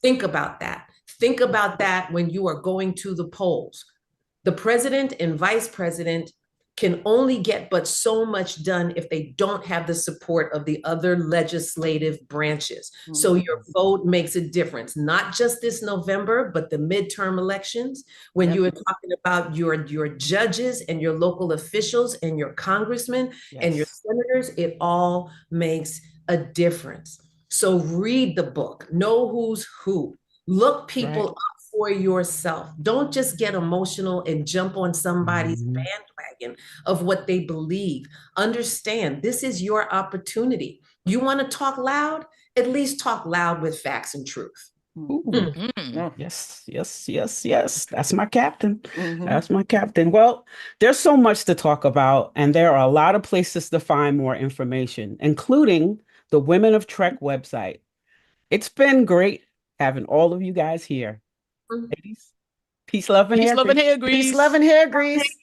Think about that. Think about that when you are going to the polls. The president and vice president can only get but so much done if they don't have the support of the other legislative branches. So your vote makes a difference, not just this November, but the midterm elections. When you are talking about your judges and your local officials and your congressmen and your senators, it all makes a difference. So read the book, know who's who, look people up for yourself. Don't just get emotional and jump on somebody's bandwagon of what they believe. Understand, this is your opportunity. You want to talk loud? At least talk loud with facts and truth. Yes, yes, yes, yes. That's my captain. That's my captain. Well, there's so much to talk about, and there are a lot of places to find more information, including the Women of Trek website. It's been great having all of you guys here. Ladies, peace, love, and Peace, hair love, and grease. hair grease. Peace, love, and hair grease.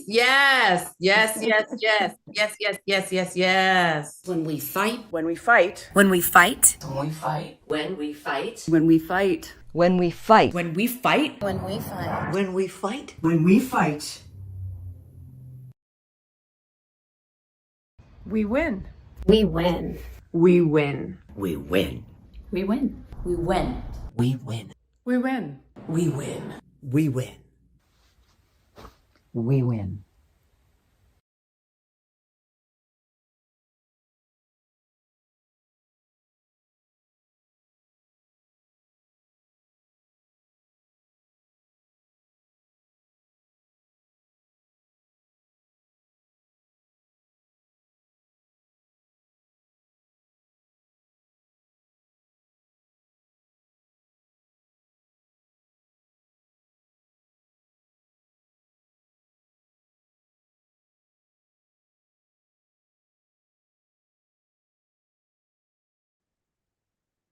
Yes, yes, yes, yes, yes, yes, yes, yes, yes. When we fight. When we fight. When we fight. When we fight. When we fight. When we fight. When we fight. When we fight. When we fight. When we fight. When we fight. We win. We win. We win. We win. We win. We win. We win. We win. We win. We win. We win.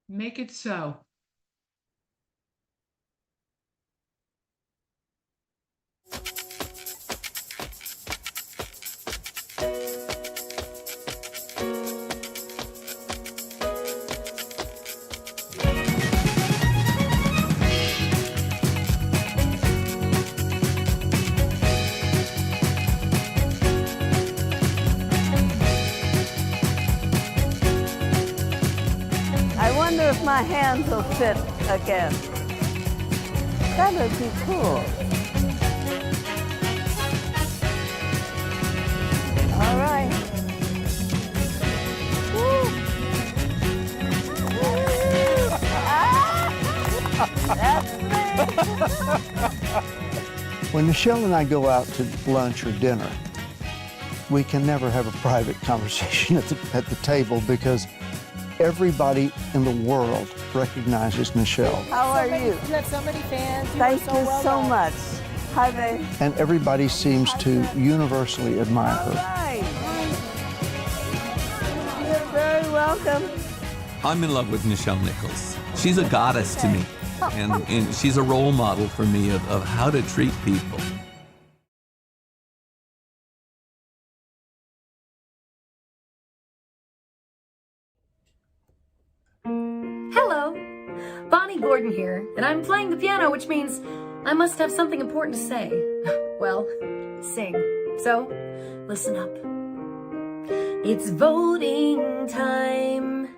Make it so. I wonder if my hands will fit again. That would be cool. All right. Woo. That's me. When Michelle and I go out to lunch or dinner, we can never have a private conversation at the table because everybody in the world recognizes Michelle. How are you? You have so many fans. Thank you so much. Hi, babe. And everybody seems to universally admire her. Right. You're very welcome. I'm in love with Nichelle Nichols. She's a goddess to me, and she's a role model for me of how to treat people. Hello, Bonnie Gordon here, and I'm playing the piano, which means I must have something important to say. Well, sing. So, listen up. It's voting time.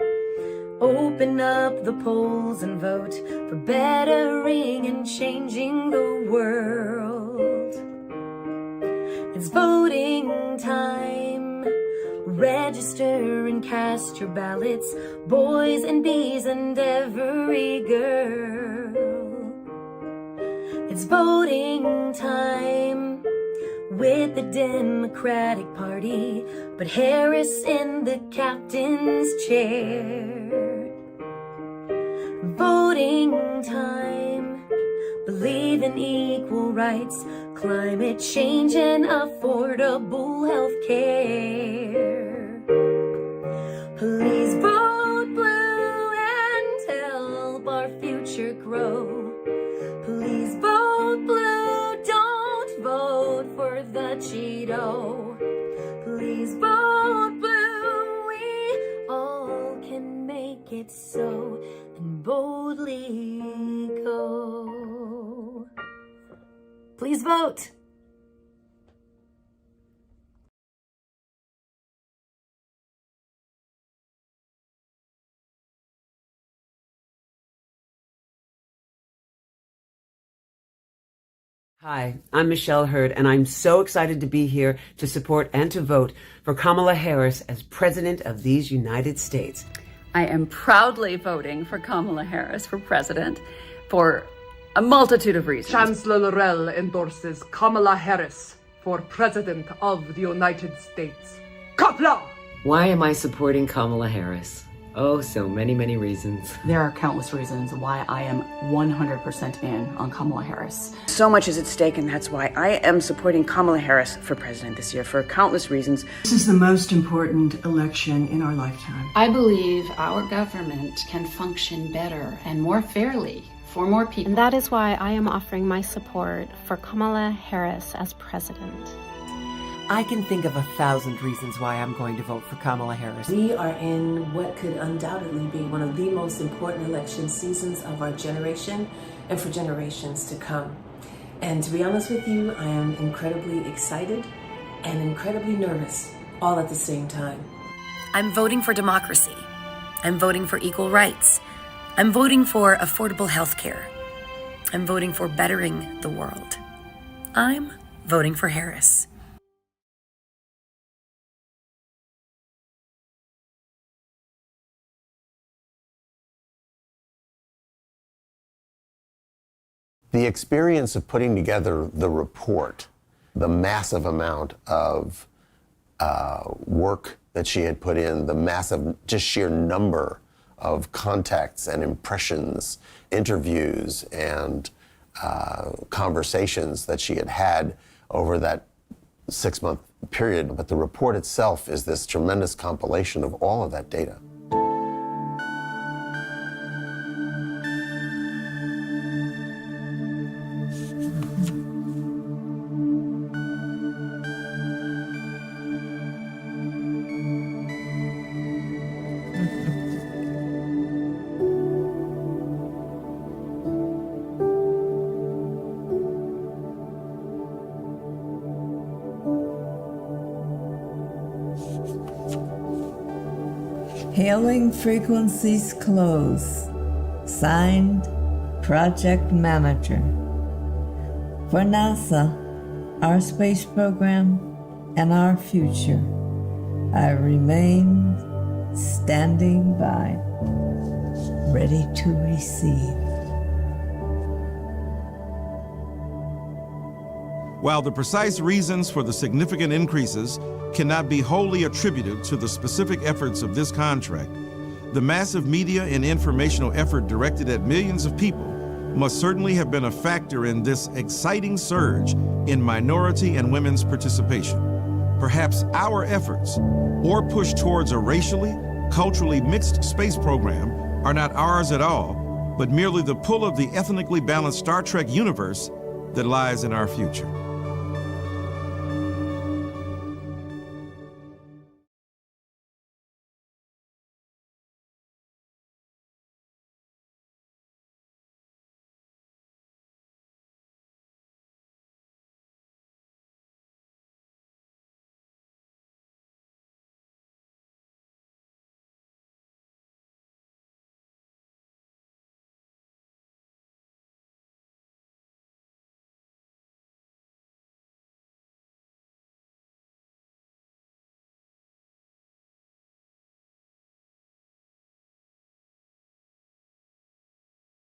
Open up the polls and vote for bettering and changing the world. It's voting time. Register and cast your ballots, boys and bees and every girl. It's voting time with the Democratic Party, but Harris in the captain's chair. Voting time, believe in equal rights, climate change and affordable health care. Please vote blue and help our future grow. Please vote blue, don't vote for the Cheeto. Please vote blue, we all can make it so, and boldly go. Please vote. Hi, I'm Michelle Hurd, and I'm so excited to be here to support and to vote for Kamala Harris as President of these United States. I am proudly voting for Kamala Harris for president for a multitude of reasons. Chancellor Laurel endorses Kamala Harris for President of the United States. Kapla! Why am I supporting Kamala Harris? Oh, so many, many reasons. There are countless reasons why I am 100% in on Kamala Harris. So much is at stake, and that's why I am supporting Kamala Harris for president this year for countless reasons. This is the most important election in our lifetime. I believe our government can function better and more fairly for more people. And that is why I am offering my support for Kamala Harris as president. I can think of 1,000 reasons why I'm going to vote for Kamala Harris. We are in what could undoubtedly be one of the most important election seasons of our generation and for generations to come. And to be honest with you, I am incredibly excited and incredibly nervous all at the same time. I'm voting for democracy. I'm voting for equal rights. I'm voting for affordable health care. I'm voting for bettering the world. I'm voting for Harris. The experience of putting together the report, the massive amount of work that she had put in, the massive, just sheer number of contacts and impressions, interviews, and conversations that she had had over that 6-month period. But the report itself is this tremendous compilation of all of that data. Hailing frequencies close. Signed, Project Manager. For NASA, our space program, and our future, I remain standing by, ready to receive. While the precise reasons for the significant increases cannot be wholly attributed to the specific efforts of this contract, the massive media and informational effort directed at millions of people must certainly have been a factor in this exciting surge in minority and women's participation. Perhaps our efforts, or push towards a racially, culturally mixed space program, are not ours at all, but merely the pull of the ethnically balanced Star Trek universe that lies in our future.